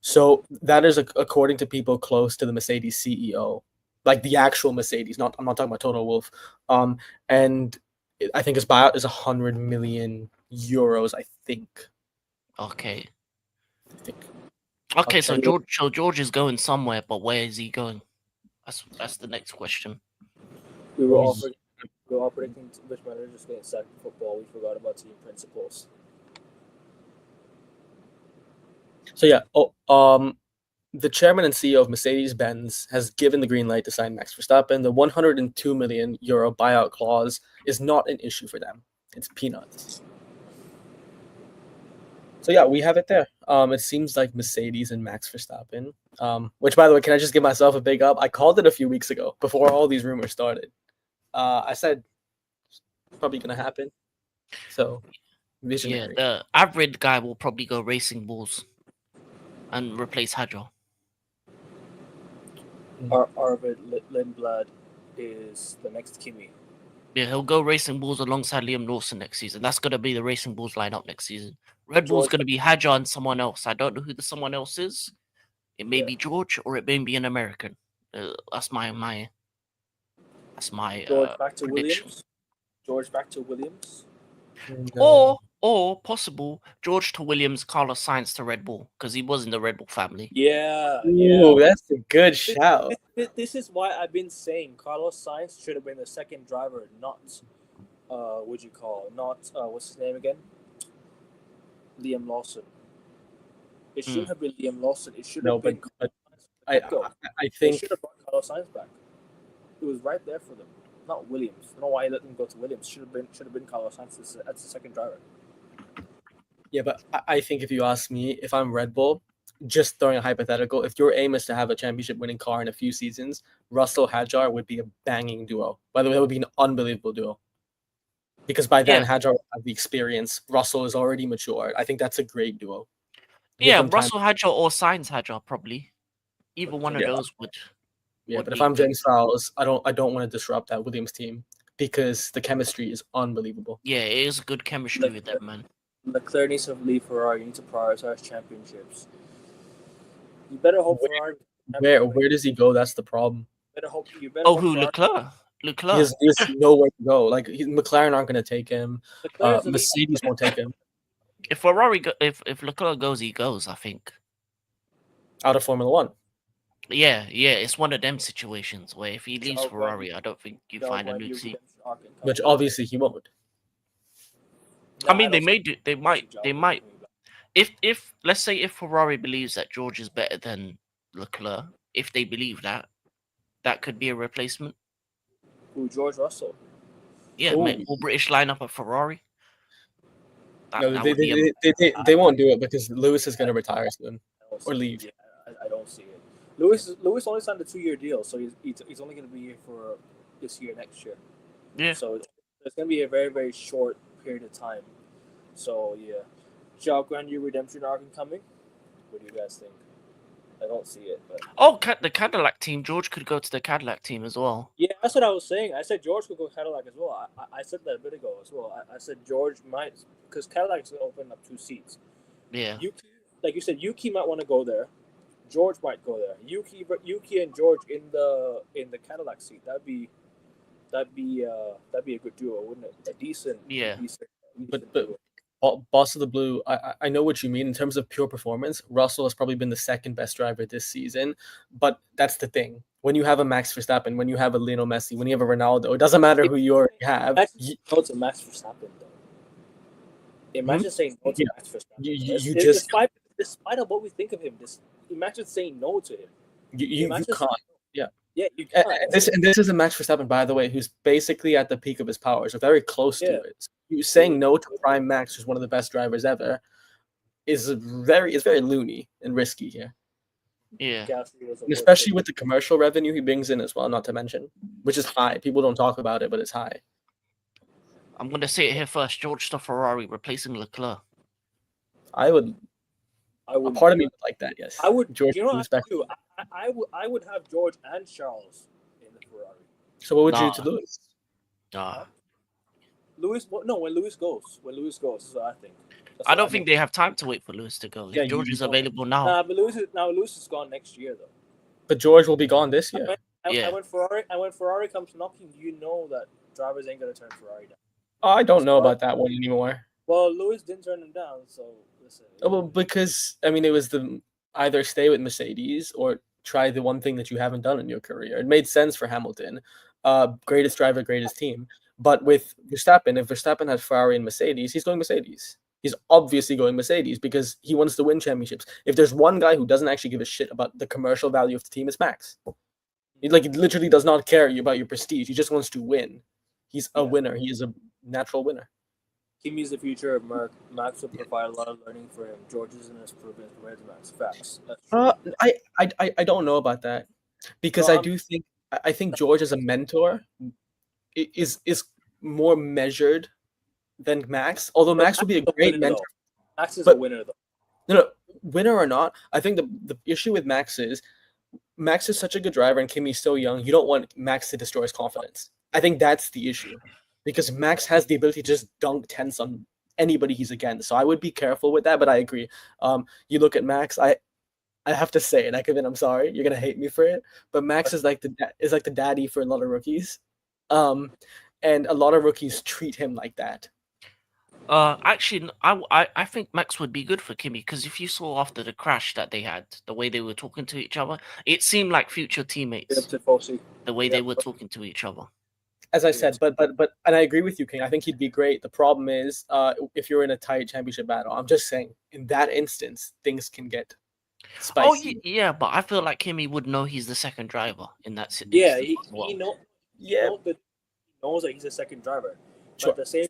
So that is according to people close to the Mercedes CEO, like the actual Mercedes. I'm not talking about Toto Wolff. And I think his buyout is 100 million euros. I think. Okay. I think. Okay, so George is going somewhere, but where is he going? That's the next question. We were all predicting which managers getting sacked in football. We forgot about team principals. So yeah, the chairman and CEO of Mercedes-Benz has given the green light to sign Max Verstappen. The 102 million euro buyout clause is not an issue for them. It's peanuts. So yeah, we have it there. It seems like Mercedes and Max Verstappen. Which, by the way, can I just give myself a big up? I called it a few weeks ago before all these rumors started. I said it's probably gonna happen. So visionary. Yeah, the average guy will probably go Racing Bulls and replace Hadjar. Arvid Lindblad is the next Kimi. Yeah, he'll go Racing Bulls alongside Liam Lawson next season. That's going to be the Racing Bulls lineup next season. Red Bull's going to be Hadjar and someone else. I don't know who the someone else is. It may be George or it may be an American. That's my George back to prediction. Williams. George back to Williams. Or possible George to Williams, Carlos Sainz to Red Bull because he was in the Red Bull family. Yeah. Ooh, that's a good shout. This is why I've been saying Carlos Sainz should have been the second driver, not what's his name again? Liam Lawson. It shouldn't have been Liam Lawson. It should have been. But I think they should have brought Carlos Sainz back. It was right there for them. Not Williams. I don't know why he let them go to Williams. Should have been Carlos Sainz as the second driver. Yeah, but I think if you ask me, if I'm Red Bull, just throwing a hypothetical, if your aim is to have a championship-winning car in a few seasons, Russell Hadjar would be a banging duo. By the way, that would be an unbelievable duo. Because by then, Hadjar will have the experience. Russell is already matured. I think that's a great duo. Russell Hadjar or Sainz Hadjar probably. Either one of those would. Yeah, but if I'm James Fowles, I don't want to disrupt that Williams team because the chemistry is unbelievable. Yeah, it is good chemistry with them, man. Leclerc needs to leave Ferrari. You need to prioritize championships. You better hope Ferrari. Where does he go? That's the problem. Leclerc? Leclerc. He has nowhere to go. Like McLaren aren't going to take him. Mercedes won't take him. If if Leclerc goes, he goes. I think. Out of Formula One. Yeah, it's one of them situations where if he leaves Ferrari, I don't think you find a new team. Which obviously he won't. I mean, they may do. They might. If let's say if Ferrari believes that George is better than Leclerc, if they believe that, that could be a replacement. Who, George Russell? Yeah, all British lineup at Ferrari. No, they won't do it because Lewis is going to retire soon or leave. Yeah, I don't see it. Lewis only signed a 2-year deal, so he's only going to be here for this year, next year. Yeah. So it's going to be a very, very short period of time. So yeah, Jacques Grenier redemption arc coming. What do you guys think? I don't see it. But the Cadillac team. George could go to the Cadillac team as well. Yeah, that's what I was saying. I said George could go Cadillac as well. I said that a bit ago as well. I said George might, because Cadillac is going to open up 2 seats. Yeah. Like you said, Yuki might want to go there. George might go there. Yuki and George in the Cadillac seat. That'd be a good duo, wouldn't it? Yeah. But duo. Boss of the Blue, I know what you mean in terms of pure performance. Russell has probably been the second best driver this season, but that's the thing. When you have a Max Verstappen, when you have a Lionel Messi, when you have a Ronaldo, it doesn't matter who you already have. Imagine no to Max Verstappen though. Imagine saying no to Yeah. Max Verstappen. You just Despite of what we think of him, imagine saying no to him. you Imagine can't. yeah, you And can't. this is a Max Verstappen, by the way, who's basically at the peak of his powers, or very close to Yeah. it. So you saying no to Prime Max, who's one of the best drivers ever, is very loony and risky here. Yeah. Gasly was a And especially with the commercial revenue he brings in as well, not to mention, which is high. People don't talk about it, but it's high. I'm gonna say it here first. George the Ferrari replacing Leclerc. I would. A would. part of me would like that. Yes. I would. George You know what respect. I would do? I would have George and Charles in the Ferrari. So what would you Nah. do to Lewis? Lewis, no, when Lewis goes, is what I think. I don't think they have time to wait for Lewis to go. Yeah, If George you is don't. available now, But Lewis is gone next year though. But George will be gone this year. Yeah. And when Ferrari comes knocking, you know that drivers ain't gonna turn Ferrari down. I don't know about that one anymore. Well, Lewis didn't turn him down, so listen. Well, because I mean, it was the either stay with Mercedes or try the one thing that you haven't done in your career. It made sense for Hamilton, greatest driver, greatest team. But with Verstappen, if Verstappen had Ferrari and Mercedes, he's going Mercedes. He's obviously going Mercedes because he wants to win championships. If there's one guy who doesn't actually give a shit about the commercial value of the team, it's Max. He literally does not care about your prestige. He just wants to win. He's a winner. He is a natural winner. Kimi's the future of Merc. Max will provide a lot of learning for him. George is in his proven compared to Max. Facts. That's true. I don't know about that because I think George as a mentor is more measured than Max. Although Max would be a great mentor. Max is a winner though. No, winner or not, I think the issue with Max is such a good driver and Kimi's so young. You don't want Max to destroy his confidence. I think that's the issue. Because Max has the ability to just dunk tens on anybody he's against. So I would be careful with that, but I agree. You look at Max, I have to say it, Kevin, I'm sorry. You're going to hate me for it. But Max is like the daddy for a lot of rookies. And a lot of rookies treat him like that. Actually, I think Max would be good for Kimi because if you saw after the crash that they had, the way they were talking to each other, it seemed like future teammates. The way they were talking to each other. As I said, but and I agree with you, King. I think he'd be great. The problem is, if you're in a tight championship battle, I'm just saying, in that instance, things can get spicy. Oh yeah, but I feel like Kimi would know he's the second driver in that situation. Yeah, he knows that he's a second driver. Sure. But at the same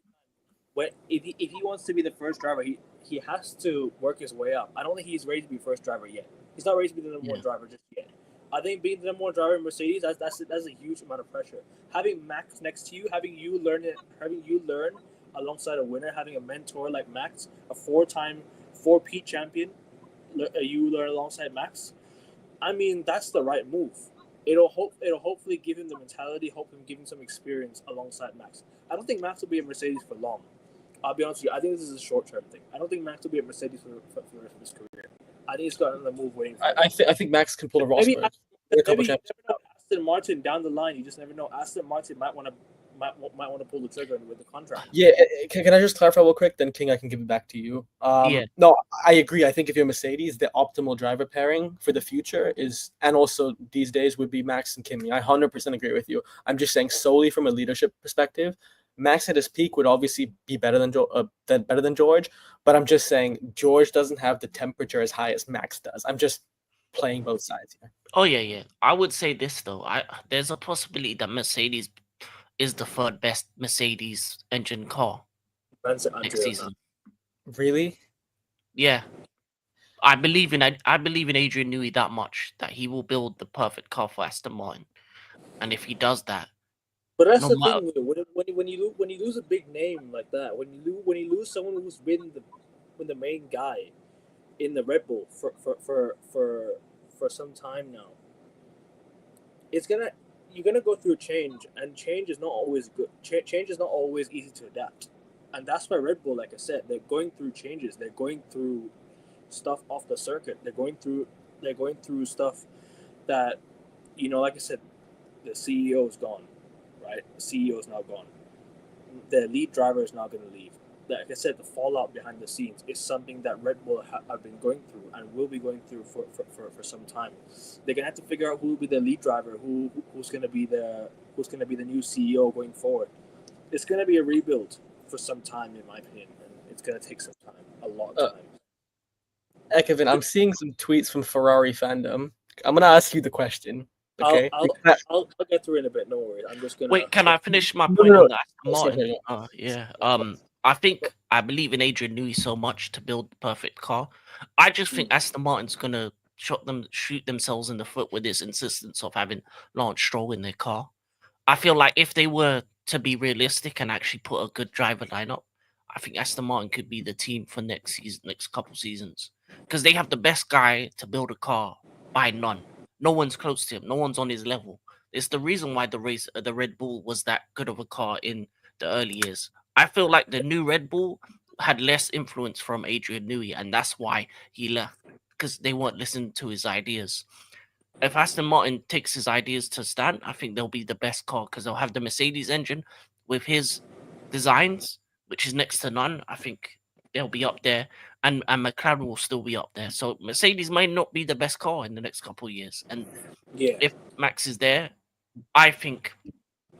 time, if he wants to be the first driver, he has to work his way up. I don't think he's ready to be first driver yet. He's not ready to be the number one driver just yet. I think being the number one driver in Mercedes, that's a huge amount of pressure. Having Max next to you, having you learn alongside a winner, having a mentor like Max, a 4-P champion, you learn alongside Max. I mean, that's the right move. It'll hopefully give him the mentality, give him some experience alongside Max. I don't think Max will be at Mercedes for long. I'll be honest with you. I think this is a short-term thing. I don't think Max will be at Mercedes for the rest of his career. I think he's got another move waiting for him. I think Max can pull a Rosberg. Maybe Aston Martin down the line. You just never know. Aston Martin might want to pull the trigger with the contract. Yeah, can I just clarify real quick? Then King, I can give it back to you. No, I agree. I think if you're Mercedes, the optimal driver pairing for the future is, and also these days, would be Max and Kimi. I 100% agree with you. I'm just saying solely from a leadership perspective, Max at his peak would obviously be better than George, but I'm just saying George doesn't have the temperature as high as Max does. I'm just playing both sides here. Oh yeah. I would say this though. There's a possibility that Mercedes is the third best Mercedes engine car next season. Really? Yeah. I believe in Adrian Newey that much that he will build the perfect car for Aston Martin, and if he does that. But that's the thing. When you lose a big name like that, when you lose someone who's been the main guy in the Red Bull for some time now, you're gonna go through a change, and change is not always good. Change is not always easy to adapt, and that's why Red Bull, like I said, they're going through changes. They're going through stuff off the circuit. They're going through They're going through stuff that, like I said, the CEO is gone, right? The CEO is now gone. The lead driver is now going to leave. Like I said, the fallout behind the scenes is something that Red Bull have been going through and will be going through for some time. They're gonna have to figure out who will be the lead driver, who's gonna be the new CEO going forward. It's gonna be a rebuild for some time, in my opinion, and it's gonna take some time, a lot of time. Kevin, I'm seeing some tweets from Ferrari fandom. I'm gonna ask you the question. Okay. I'll get through it in a bit. No worries. I'm just gonna. Wait, can I finish my point on that? Martin. Yeah. I believe in Adrian Newey so much to build the perfect car. I just think Aston Martin's gonna shoot themselves in the foot with this insistence of having Lance Stroll in their car. I feel like if they were to be realistic and actually put a good driver lineup, I think Aston Martin could be the team for next couple seasons, because they have the best guy to build a car by none. No one's close to him. No one's on his level. It's the reason why the Red Bull was that good of a car in the early years. I feel like the new Red Bull had less influence from Adrian Newey, and that's why he left, because they weren't listening to his ideas. If Aston Martin takes his ideas to stand, I think they'll be the best car, because they'll have the Mercedes engine with his designs, which is next to none. I think they'll be up there, and McLaren will still be up there. So Mercedes might not be the best car in the next couple of years. And if Max is there, I think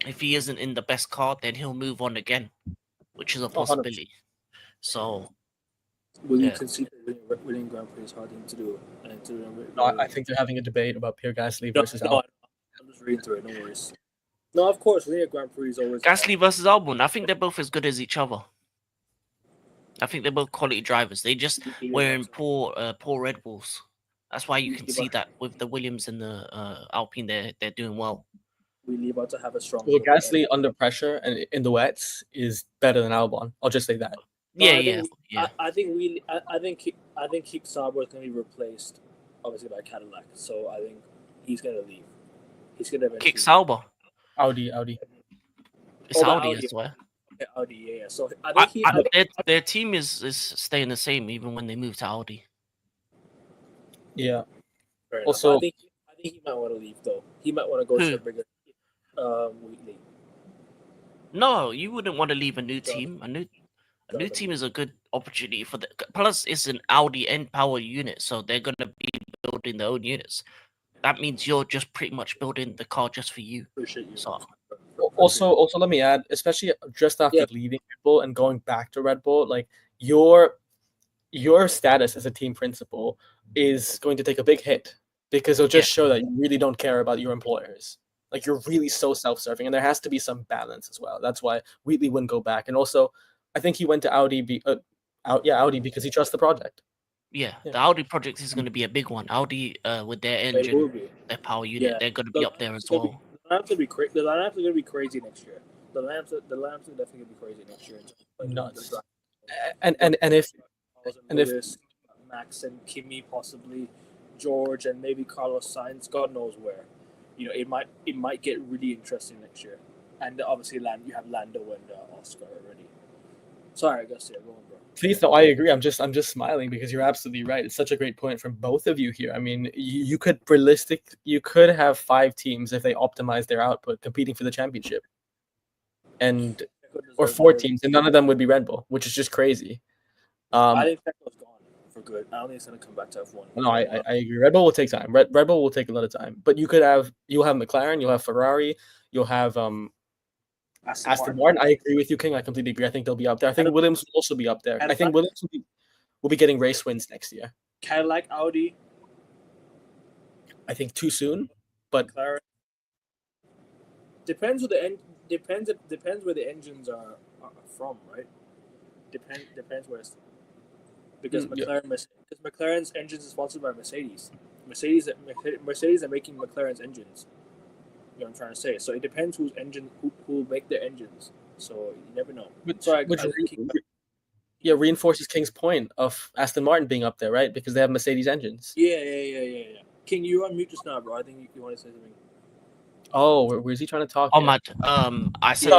if he isn't in the best car, then he'll move on again, which is a possibility. So will you concede that winning Grand Prix is hard to do? No, I think they're having a debate about Pierre Gasly versus Albon. I'm just reading through it. No worries. No, of course, winning a Grand Prix is always Gasly versus Albon. I think they're both as good as each other. I think they're both quality drivers. They just were in poor Red Bulls. That's why you can see that with the Williams and the Alpine, they're doing well. Really about to have a strong. Well, Gasly under pressure and in the wets is better than Albon. I'll just say that. Yeah. I think Sauber is going to be replaced, obviously, by Cadillac. So I think he's going to leave. He's going to kick Sauber. Audi. It's Audi as well. Yeah, Audi, yeah. So I think their team is staying the same even when they move to Audi. Yeah. Also, I think he might want to leave though. He might want to go to a bigger Wheatley. No, you wouldn't want to leave a new team. A new team is a good opportunity for the. Plus, it's an Audi N-Power unit, so they're going to be building their own units. That means you're just pretty much building the car just for you. Appreciate you. So, also, let me add, especially just after leaving Red Bull and going back to Red Bull, like your status as a team principal is going to take a big hit, because it'll just show that you really don't care about your employers. Like, you're really so self-serving, and there has to be some balance as well. That's why Wheatley wouldn't go back. And also, I think he went to Audi, Audi because he trusts the project. Yeah, the Audi project is going to be a big one. Audi, with their engine, their power unit, they're going to be up there as well. The lineups are going to be crazy next year. The lineups are definitely going to be crazy next year. Nuts. And if Max and Kimi, possibly George, and maybe Carlos Sainz, God knows where. It might get really interesting next year. And obviously, you have Lando and Oscar already. Sorry, I guess go on, bro. Please, no, I agree. I'm just smiling because you're absolutely right. It's such a great point from both of you here. I mean, you could have 5 teams if they optimize their output competing for the championship, or 4 teams, and none of them would be Red Bull, which is just crazy. I think Pecco's gone for good. I don't think it's going to come back to F1. No, I agree. Red Bull will take time. Red Bull will take a lot of time. But you'll have McLaren, you'll have Ferrari, you'll have Aston Martin. I agree with you, King. I completely agree. I think they'll be up there. I think Williams will also be up there. I think Williams will be getting race wins next year. Cadillac, Audi. I think too soon, but McLaren. Depends where the engines are from, right? Depends where it's because McLaren's engines is sponsored by Mercedes. Mercedes are making McLaren's engines. You know what I'm trying to say? So it depends who will make their engines. So you never know. Reinforces King's point of Aston Martin being up there, right? Because they have Mercedes engines. Yeah. King, you unmute just now, bro. I think you want to say something. Oh, where's he trying to talk? Oh my! I said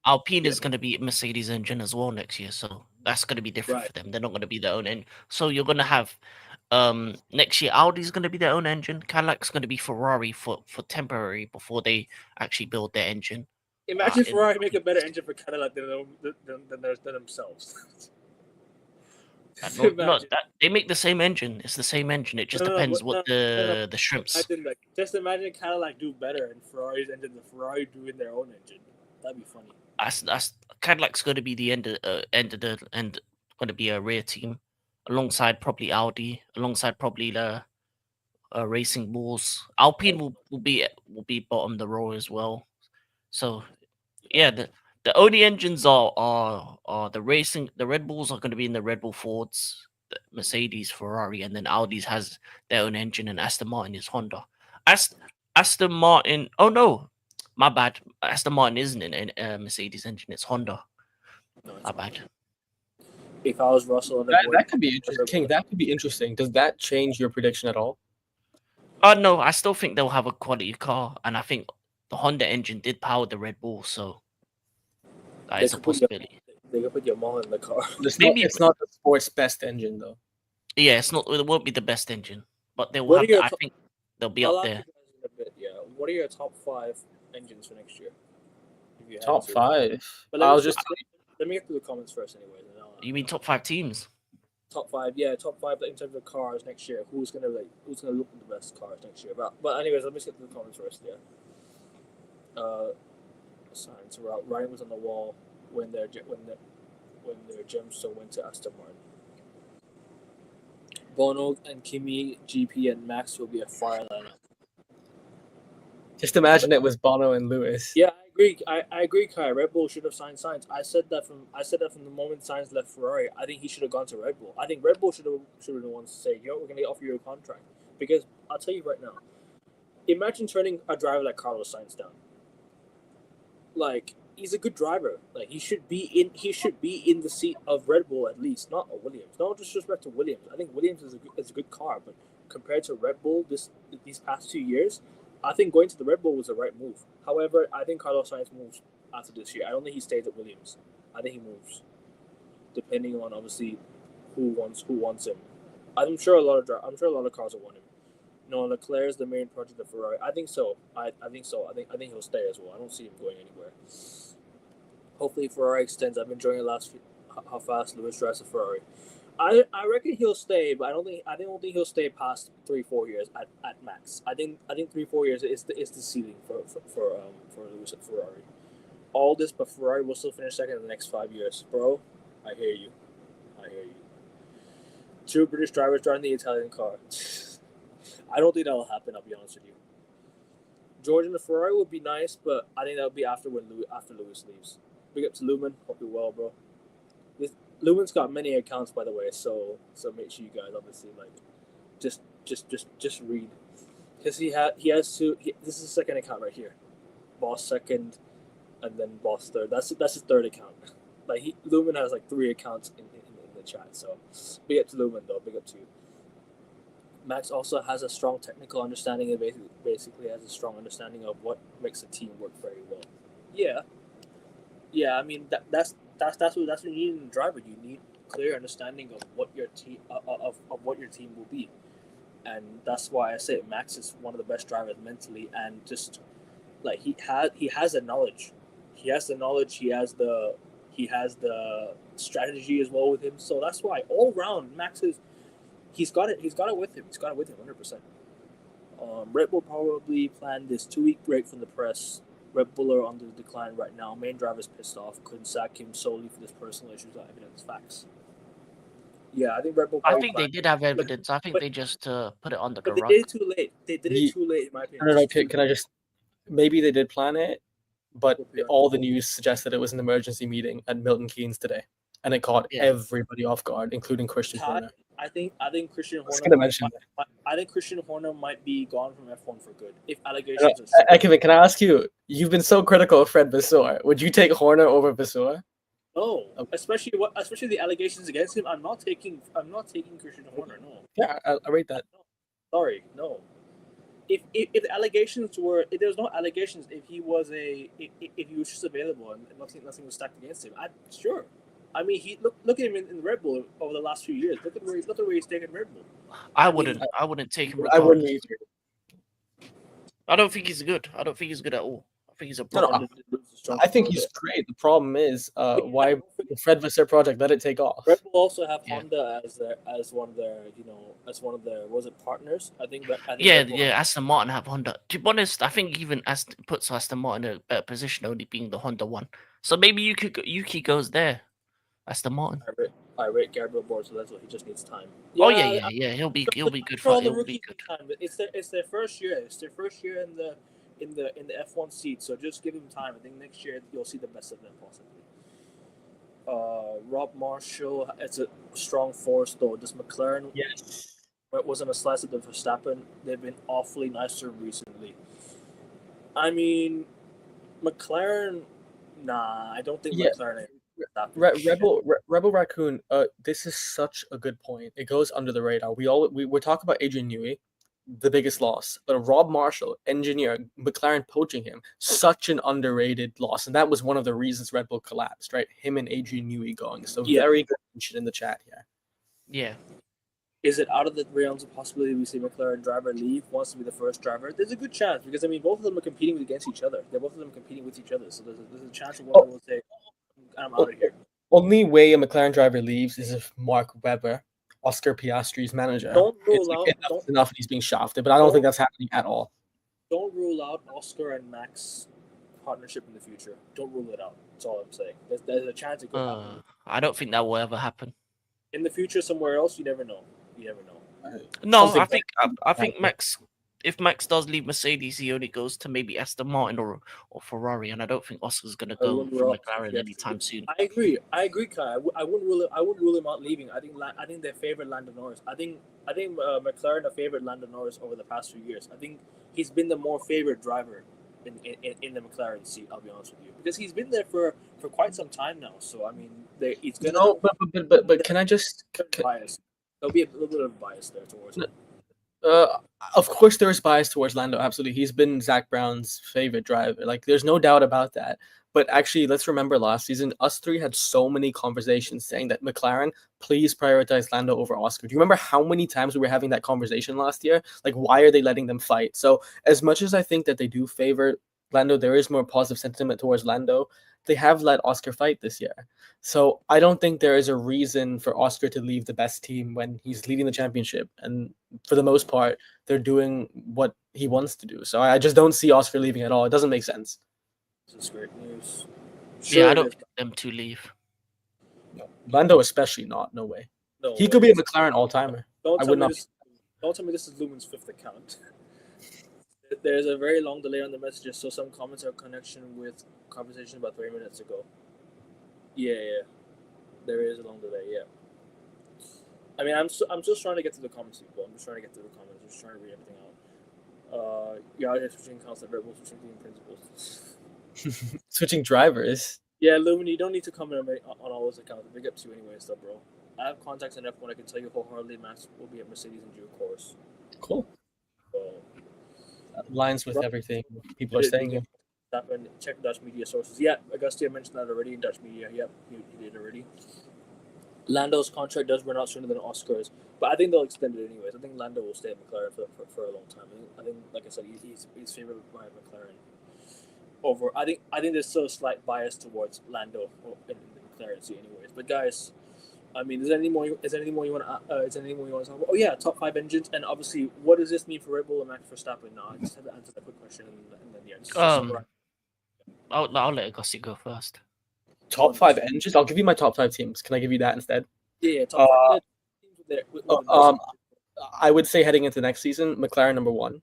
Alpine is going to be Mercedes engine as well next year, so that's going to be different for them. They're not going to be their own engine. So you're going to have next year Audi's going to be their own engine. Cadillac's going to be Ferrari for temporary before they actually build their engine. Imagine in- Ferrari make a better engine for Cadillac than themselves. Just imagine. They make the same engine. It's the same engine. It just depends what the shrimps. Just imagine Cadillac do better in Ferrari's engine than Ferrari do in their own engine. That'd be funny. That's Cadillac's going to be the end going to be a rear team alongside probably Audi, alongside probably the Racing Bulls. Alpine will be bottom the row as well. So yeah, the only engines are the Red Bulls are going to be in the Red Bull Fords, the Mercedes, Ferrari, and then Audi's has their own engine, and Aston Martin is Honda. Aston Martin. Oh no, my bad. Aston Martin isn't in a Mercedes engine. It's Honda. No, it's My fine. bad. If I was Russell, That could be interesting. King, that could be interesting. Does that change your prediction at all? No, I still think they'll have a quality car, and I think the Honda engine did power the Red Bull, so that is a possibility. They could put Yamaha in the car. It's not the sport's best engine though. Yeah, it won't be the best engine, but they will What have. are I think they'll be I'll up ask there. you guys in a bit, yeah. What are your top 5 engines for next year? If you had Top to. 5. But I'll let me get through the comments first, anyway. You mean top 5 teams? Top 5, yeah, top 5 in terms of cars next year. Who's gonna look at the best cars next year? But anyways, let me just get through the comments first. Yeah. Signs writing was on the wall when their gemstone went to Aston Martin. Bono and Kimi, GP, and Max will be a fire lineup. just imagine it was Bono and Lewis. Yeah, I agree. I agree, Kai. Red Bull should have signed Sainz. I said that from the moment Sainz left Ferrari. I think he should have gone to Red Bull. I think Red Bull should have been the ones to say, "Yo, we're gonna offer you a contract." Because I'll tell you right now, imagine turning a driver like Carlos Sainz down. Like, he's a good driver. Like, he should be in the seat of Red Bull at least, not a Williams. No disrespect to Williams. I think Williams is a good car, but compared to Red Bull these past 2 years, I think going to the Red Bull was the right move. However, I think Carlos Sainz moves after this year. I don't think he stays at Williams. I think he moves, depending on obviously who wants him. I'm sure a lot of cars will want him. No, Leclerc is the main project of Ferrari. I think so. I think so. I think he'll stay as well. I don't see him going anywhere. Hopefully, Ferrari extends. I've been enjoying how fast Lewis drives a Ferrari. I reckon he'll stay, but I don't think he'll stay past 3-4 years at max. I think 3-4 years is the ceiling for Lewis at Ferrari. All this, but Ferrari will still finish second in the next 5 years, bro. I hear you. 2 British drivers driving the Italian car. I don't think that'll happen. I'll be honest with you. George in the Ferrari would be nice, but I think that'll be after Lewis leaves. Big up to Lumen. Hope you're well, bro. Lumen's got many accounts, by the way, so make sure you guys obviously just read, because he has two. This is the second account right here, boss second, and then boss third. That's his third account. Like Lumen has like 3 accounts in the chat. So big up to Lumen though. Big up to you. Max also has a strong technical understanding and basically has a strong understanding of what makes a team work very well. Yeah. I mean that's what you need in a driver. You need clear understanding of what your team what your team will be, and that's why I say Max is one of the best drivers mentally, and just like he has the knowledge. He has the knowledge. He has the strategy as well with him. So that's why all around Max is. He's got it with him. 100%. Red Bull probably planned this 2-week break from the press. Red Bull are on the decline right now. Main driver's pissed off. Couldn't sack him solely for this personal issues without evidence. Facts. Yeah, I think Red Bull. I think they did have evidence. I think they just put it under the rug. They did it too late. They did it too late, in my opinion. No. Can I just? Maybe they did plan it, but all the news suggested it was an emergency meeting at Milton Keynes today, and it caught everybody off guard, including Christian Horner. I think Christian Horner. I was going to mention that. I think Christian Horner might be gone from F1 for good if allegations. Kevin, can I ask you? You've been so critical of Fred Vasseur. Would you take Horner over Vasseur? No, especially the allegations against him. I'm not taking Christian Horner. No. Yeah, I rate that. No. Sorry, no. If the allegations were, if there was no allegations, if he was just available and nothing was stacked against him, I mean, look at him in Red Bull over the last few years. Look at where he's taken Red Bull. I mean, wouldn't take him. I wouldn't Regardless. either. I don't think he's good. I don't think he's good at all. I think he's a No, problem. I think he's great. The problem is why the Fred Vasseur project let it take off. Red Bull also have Yeah. Honda as one of their was it partners? I think Yeah, Red Bull- Aston Martin have Honda. To be honest, I think even puts Aston Martin in a better position, only being the Honda one. So maybe Yuki goes there. Aston Martin. I rate Gabriel Bortoleto. He just needs time. Oh yeah. He'll be good for. all the He'll be rookies good. time. It's their first year. It's their first year in the F1 seat. So just give them time. I think next year you'll see the best of them possibly. Rob Marshall, it's a strong force though. This McLaren, Yes. it wasn't a slice of the Verstappen. They've been awfully nicer recently. I mean, McLaren. Nah, I don't think Yeah. McLaren. Rebel Raccoon. This is such a good point. It goes under the radar. We're talking about Adrian Newey, the biggest loss, but Rob Marshall, engineer, McLaren poaching him, such an underrated loss, and that was one of the reasons Red Bull collapsed. Right, him and Adrian Newey going. So very good mention in the chat here. Yeah. Is it out of the realms of possibility we see McLaren driver leave, wants to be the first driver? There's a good chance because I mean both of them are competing against each other. They're both of them competing with each other, so there's a chance of one of them will say, "I'm out of here." Only way a McLaren driver leaves is if Mark Webber, Oscar Piastri's manager, Don't rule it's out. enough and he's being shafted, but I don't think that's happening at all. Don't rule out Oscar and Max partnership in the future. Don't rule it out. That's all I'm saying. There's a chance it could happen. I don't think that will ever happen. In the future, somewhere else, you never know. You never know. No, Something I think Max. If Max does leave Mercedes, he only goes to maybe Aston Martin or Ferrari, and I don't think Oscar's gonna go for McLaren anytime soon. I agree, Kai. I wouldn't rule him out leaving. I think they favored Lando Norris. I think McLaren have favored Lando Norris over the past few years. I think he's been the more favored driver in the McLaren seat. I'll be honest with you, because he's been there for quite some time now. So I mean, it's gonna. No, but can I just bias? There'll be a little bit of bias there towards him. Of course, there is bias towards Lando. Absolutely, he's been Zach Brown's favorite driver. Like, there's no doubt about that. But actually, let's remember last season, us three had so many conversations saying that McLaren, please prioritize Lando over Oscar. Do you remember how many times we were having that conversation last year? Like, why are they letting them fight? So, as much as I think that they do favor Lando, there is more positive sentiment towards Lando. They have let Oscar fight this year. So I don't think there is a reason for Oscar to leave the best team when he's leading the championship. And for the most part, they're doing what he wants to do. So I just don't see Oscar leaving at all. It doesn't make sense. This is great news. Sure, I don't want them to leave. No. Lando especially not. No way. No, he could be a McLaren all-timer. Don't I tell would me not. Don't tell me this is Lumen's fifth account. There's a very long delay on the messages, so some comments are connection with conversation about 3 minutes ago. Yeah. There is a long delay, yeah. I mean, I'm just trying to get to the comments, people. I'm just trying to get to the comments. I'm just trying to read everything out. Yeah, switching concept, Red Bull switching team principles. Switching drivers. Yeah, Lumen, you don't need to comment on all those accounts. Big up to you anyway, stuff, bro. I have contacts in F1. I can tell you wholeheartedly Max will be at Mercedes in due course. Cool. So, Lines with everything people are saying here. Check Dutch media sources. Yeah, Augustia mentioned that already in Dutch media. Yep, he did already. Lando's contract does run out sooner than Oscar's, but I think they'll extend it anyways. I think Lando will stay at McLaren for a long time. I think, like I said, he's favored by McLaren over. I think there's still a slight bias towards Lando in the McLaren seat, anyways. But guys, I mean, is there anything more you want to talk about? Oh yeah, top 5 engines, and obviously, what does this mean for Red Bull and Max Verstappen? No, I just had to answer that quick question, and then yeah. I'll let Augusty go first. Top 5 engines? I'll give you my top 5 teams. Can I give you that instead? Yeah, top 5. I would say heading into next season, McLaren number 1.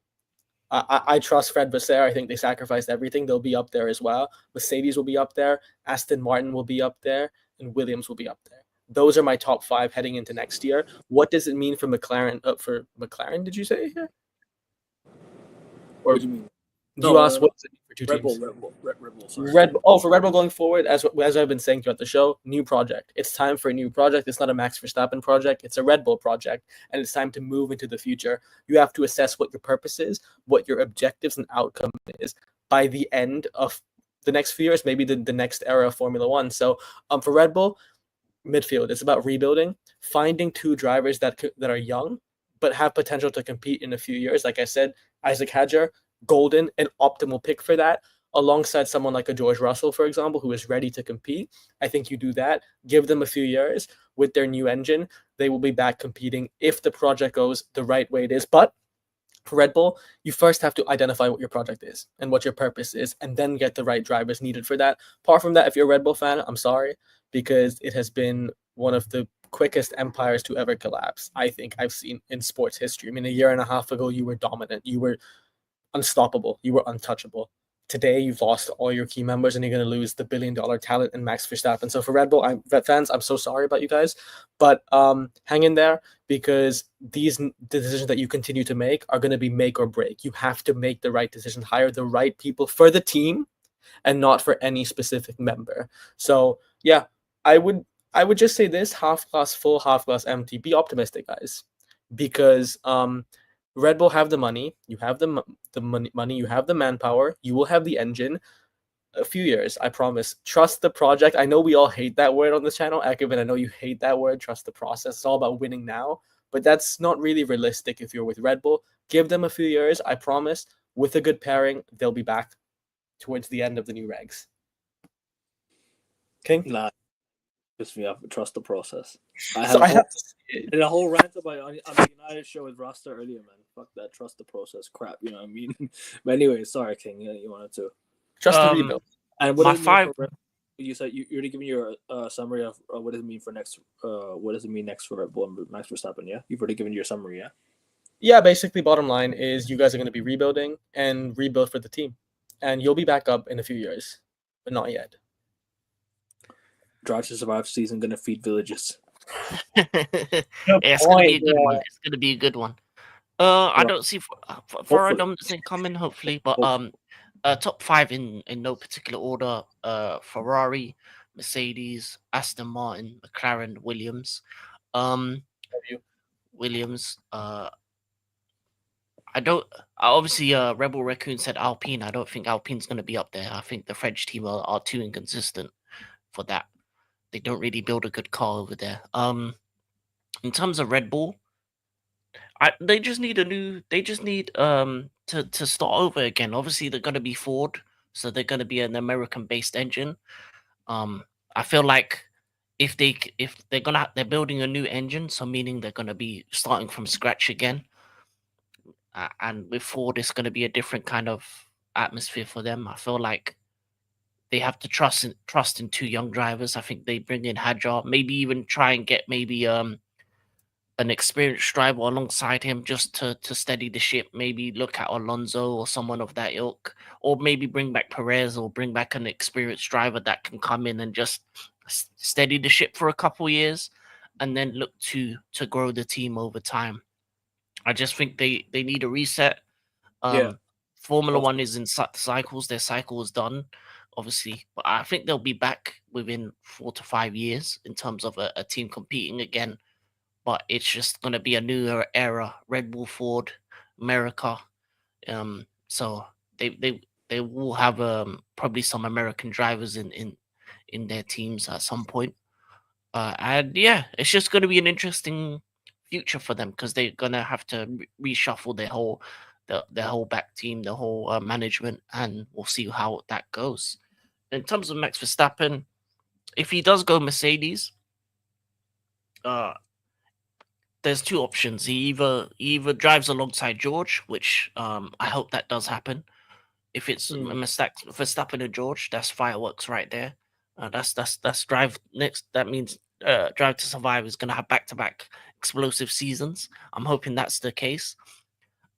I trust Fred Vasseur. I think they sacrificed everything. They'll be up there as well. Mercedes will be up there. Aston Martin will be up there. And Williams will be up there. Those are my top 5 heading into next year. What does it mean for McLaren? For McLaren, did you say here? Or what do you mean? You asked what does it mean for 2 teams? Red Bull. For Red Bull going forward, as I've been saying throughout the show, new project. It's time for a new project. It's not a Max Verstappen project. It's a Red Bull project, and it's time to move into the future. You have to assess what your purpose is, what your objectives and outcome is by the end of the next few years, maybe the next era of Formula One. So for Red Bull, midfield. It's about rebuilding, finding two drivers that are young but have potential to compete in a few years. Like I said, Isaac Hadjar, golden, an optimal pick for that. Alongside someone like a George Russell, for example, who is ready to compete. I think you do that, give them a few years with their new engine, they will be back competing if the project goes the right way it is. But for Red Bull, you first have to identify what your project is and what your purpose is, and then get the right drivers needed for that. Apart from that, if you're a Red Bull fan, I'm sorry, because it has been one of the quickest empires to ever collapse, I think, I've seen in sports history. I mean, a year and a half ago, you were dominant. You were unstoppable. You were untouchable. Today, you've lost all your key members, and you're going to lose the billion-dollar talent in Max Verstappen. So for Red Bull fans, I'm so sorry about you guys, but hang in there, because the decisions that you continue to make are going to be make or break. You have to make the right decision, hire the right people for the team, and not for any specific member. So yeah, I would just say this: half glass full, half glass empty. Be optimistic, guys, because Red Bull have the money, you have the money, you have the manpower, you will have the engine. A few years, I promise. Trust the project. I know we all hate that word on this channel. Ekevin, I know you hate that word. Trust the process. It's all about winning now, but that's not really realistic if you're with Red Bull. Give them a few years. I promise. With a good pairing, they'll be back towards the end of the new regs. King? Nah, piss me off. Trust the process. I So have to a whole rant about on the United show with Rasta earlier, man. Fuck that. Trust the process crap. You know what I mean? But anyway, sorry, King. You wanted to. trust the rebuild. And what My does it mean for you said you're already giving your summary of what does it mean for next? What does it mean next for Red Bull and Max Verstappen? Yeah, you've already given your summary. Yeah. Yeah, basically, bottom line is you guys are going to be rebuilding and rebuild for the team, and you'll be back up in a few years, but not yet. Drive to Survive season gonna feed villages. It's gonna be a good one. It's gonna be a good one. I don't see for a dominance coming, hopefully, but top 5 in no particular order. Ferrari, Mercedes, Aston Martin, McLaren, Williams. Williams. I don't. Obviously, Rebel Raccoon said Alpine. I don't think Alpine's going to be up there. I think the French team are too inconsistent for that. They don't really build a good car over there. In terms of Red Bull, they just need a new. They just need to start over again. Obviously, they're going to be Ford, so they're going to be an American-based engine. I feel like if they're building a new engine, so meaning they're going to be starting from scratch again. And with Ford, it's going to be a different kind of atmosphere for them. I feel like they have to trust in 2 young drivers. I think they bring in Hadjar, maybe even try and get maybe an experienced driver alongside him just to steady the ship. Maybe look at Alonso or someone of that ilk, or maybe bring back Perez or bring back an experienced driver that can come in and just steady the ship for a couple years, and then look to grow the team over time. I just think they need a reset. Formula One is in cycles. Their cycle is done, obviously, but I think they'll be back within 4 to 5 years in terms of a team competing again. But it's just going to be a new era. Red Bull, Ford, America. So they will have probably some American drivers in their teams at some point. And yeah, it's just going to be an interesting future for them because they're gonna have to reshuffle their whole back team, the whole management, and we'll see how that goes. In terms of Max Verstappen, if he does go Mercedes, there's 2 options. He either drives alongside George, which I hope that does happen. If it's Verstappen and George, that's fireworks right there. That's drive next. That means Drive to Survive is going to have back-to-back explosive seasons. I'm hoping that's the case.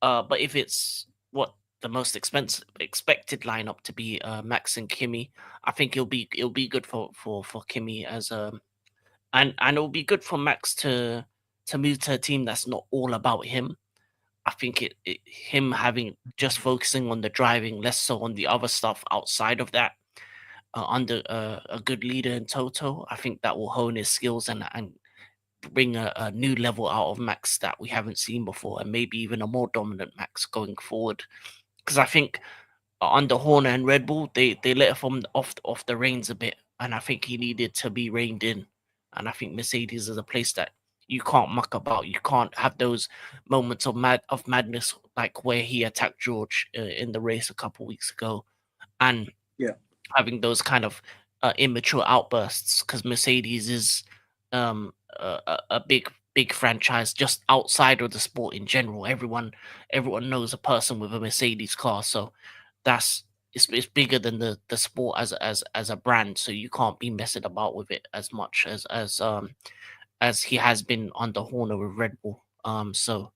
But if it's what the most expected lineup to be, Max and Kimi, I think it'll be good for Kimi as and it'll be good for Max to move to a team that's not all about him. I think him having just focusing on the driving, less so on the other stuff outside of that. Under a good leader in Toto, I think that will hone his skills and bring a new level out of Max that we haven't seen before, and maybe even a more dominant Max going forward. Because I think under Horner and Red Bull, they let him off the reins a bit, and I think he needed to be reined in. And I think Mercedes is a place that you can't muck about. You can't have those moments of madness like where he attacked George in the race a couple weeks ago, and Yeah. having those kind of immature outbursts, because Mercedes is a big franchise just outside of the sport in general. Everyone knows a person with a Mercedes car, so that's it's bigger than the sport as a brand. So you can't be messing about with it as much as he has been under Horner with Red Bull. So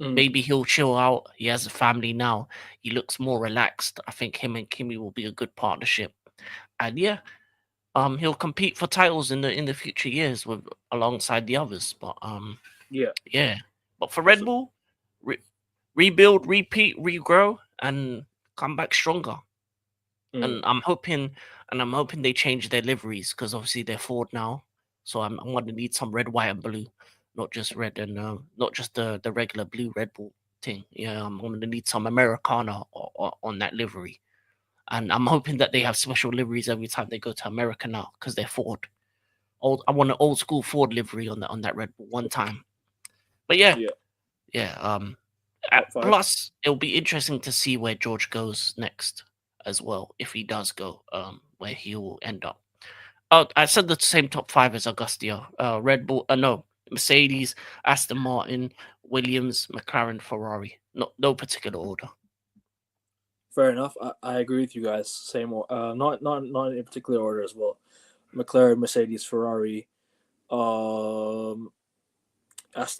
maybe he'll chill out. He has a family now. He looks more relaxed. I think him and Kimi will be a good partnership. And yeah, he'll compete for titles in the future years with alongside the others. But yeah. But for Red Bull, rebuild, repeat, regrow, and come back stronger. And I'm hoping they change their liveries, because obviously they're Ford now. So I'm going to need some red, white, and blue, not just red and not just the regular blue Red Bull thing. Yeah, I'm going to need some Americana on that livery, and I'm hoping that they have special liveries every time they go to America now, because they're Ford. I want an old school Ford livery on that Red Bull one time. But yeah. Plus, it'll be interesting to see where George goes next as well, if he does go, where he will end up. Oh, I said the same top 5 as Augustia. Red Bull, no, Mercedes, Aston Martin, Williams, McLaren, Ferrari. No particular order. Fair enough. I agree with you guys. Same, not in particular order as well. McLaren, Mercedes, Ferrari, Aston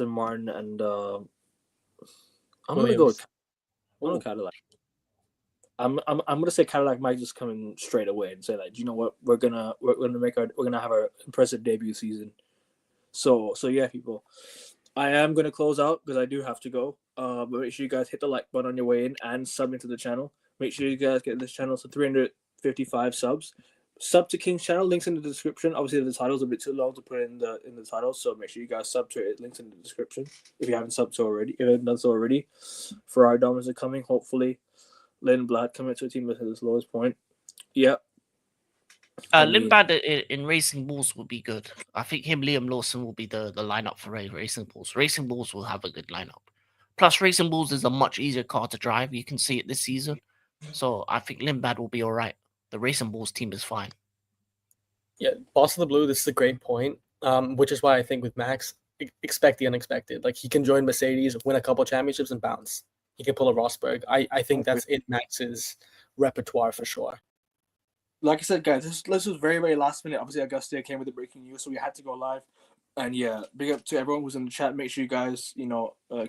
Martin, and I'm gonna go with Cadillac. I'm gonna say Cadillac might just come in straight away and say like, you know what, we're gonna have our impressive debut season. So yeah, people, I am gonna close out because I do have to go. But make sure you guys hit the like button on your way in and sub into the channel. Make sure you guys get this channel to 355 subs. Sub to King's channel, links in the description. Obviously, the title's a bit too long to put in the title, so make sure you guys sub to it. Links in the description if you haven't subbed to already. If you haven't done so already, Ferrari dominance are coming. Hopefully, Lindblad coming to a team at his lowest point. Yep. Lindblad in Racing Bulls will be good. I think Liam Lawson will be the lineup for Racing Bulls. Racing Bulls will have a good lineup. Plus, Racing Bulls is a much easier car to drive. You can see it this season. So I think Lindblad will be all right. The Racing Bulls team is fine. Yeah, Boss of the Blue, this is a great point, which is why I think with Max, expect the unexpected. Like, he can join Mercedes, win a couple championships, and bounce. He can pull a Rosberg. I think that's in Max's repertoire for sure. Like I said, guys, this was very, very last minute. Obviously, Augustia came with the breaking news, so we had to go live. And yeah, big up to everyone who's in the chat. Make sure you guys,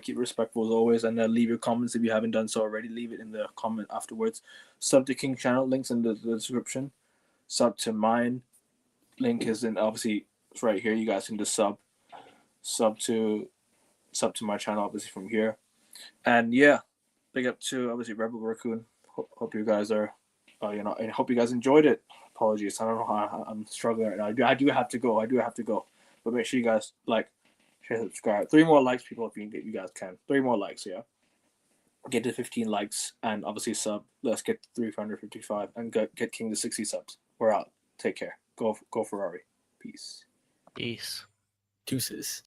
keep respectful as always, and leave your comments if you haven't done so already. Leave it in the comment afterwards. Sub to King channel, links in the description. Sub to mine, link is in, obviously it's right here. You guys can just sub to my channel, obviously from here. And yeah, big up to obviously Rebel Raccoon. Hope you guys are, and hope you guys enjoyed it. Apologies, I don't know how I'm struggling right now. I do have to go. But make sure you guys like, share, subscribe. 3 more likes, people, if you guys can. 3 more likes, yeah. Get to 15 likes and obviously sub. Let's get 355 and get King to 60 subs. We're out. Take care. Go Ferrari. Peace. Peace. Deuces.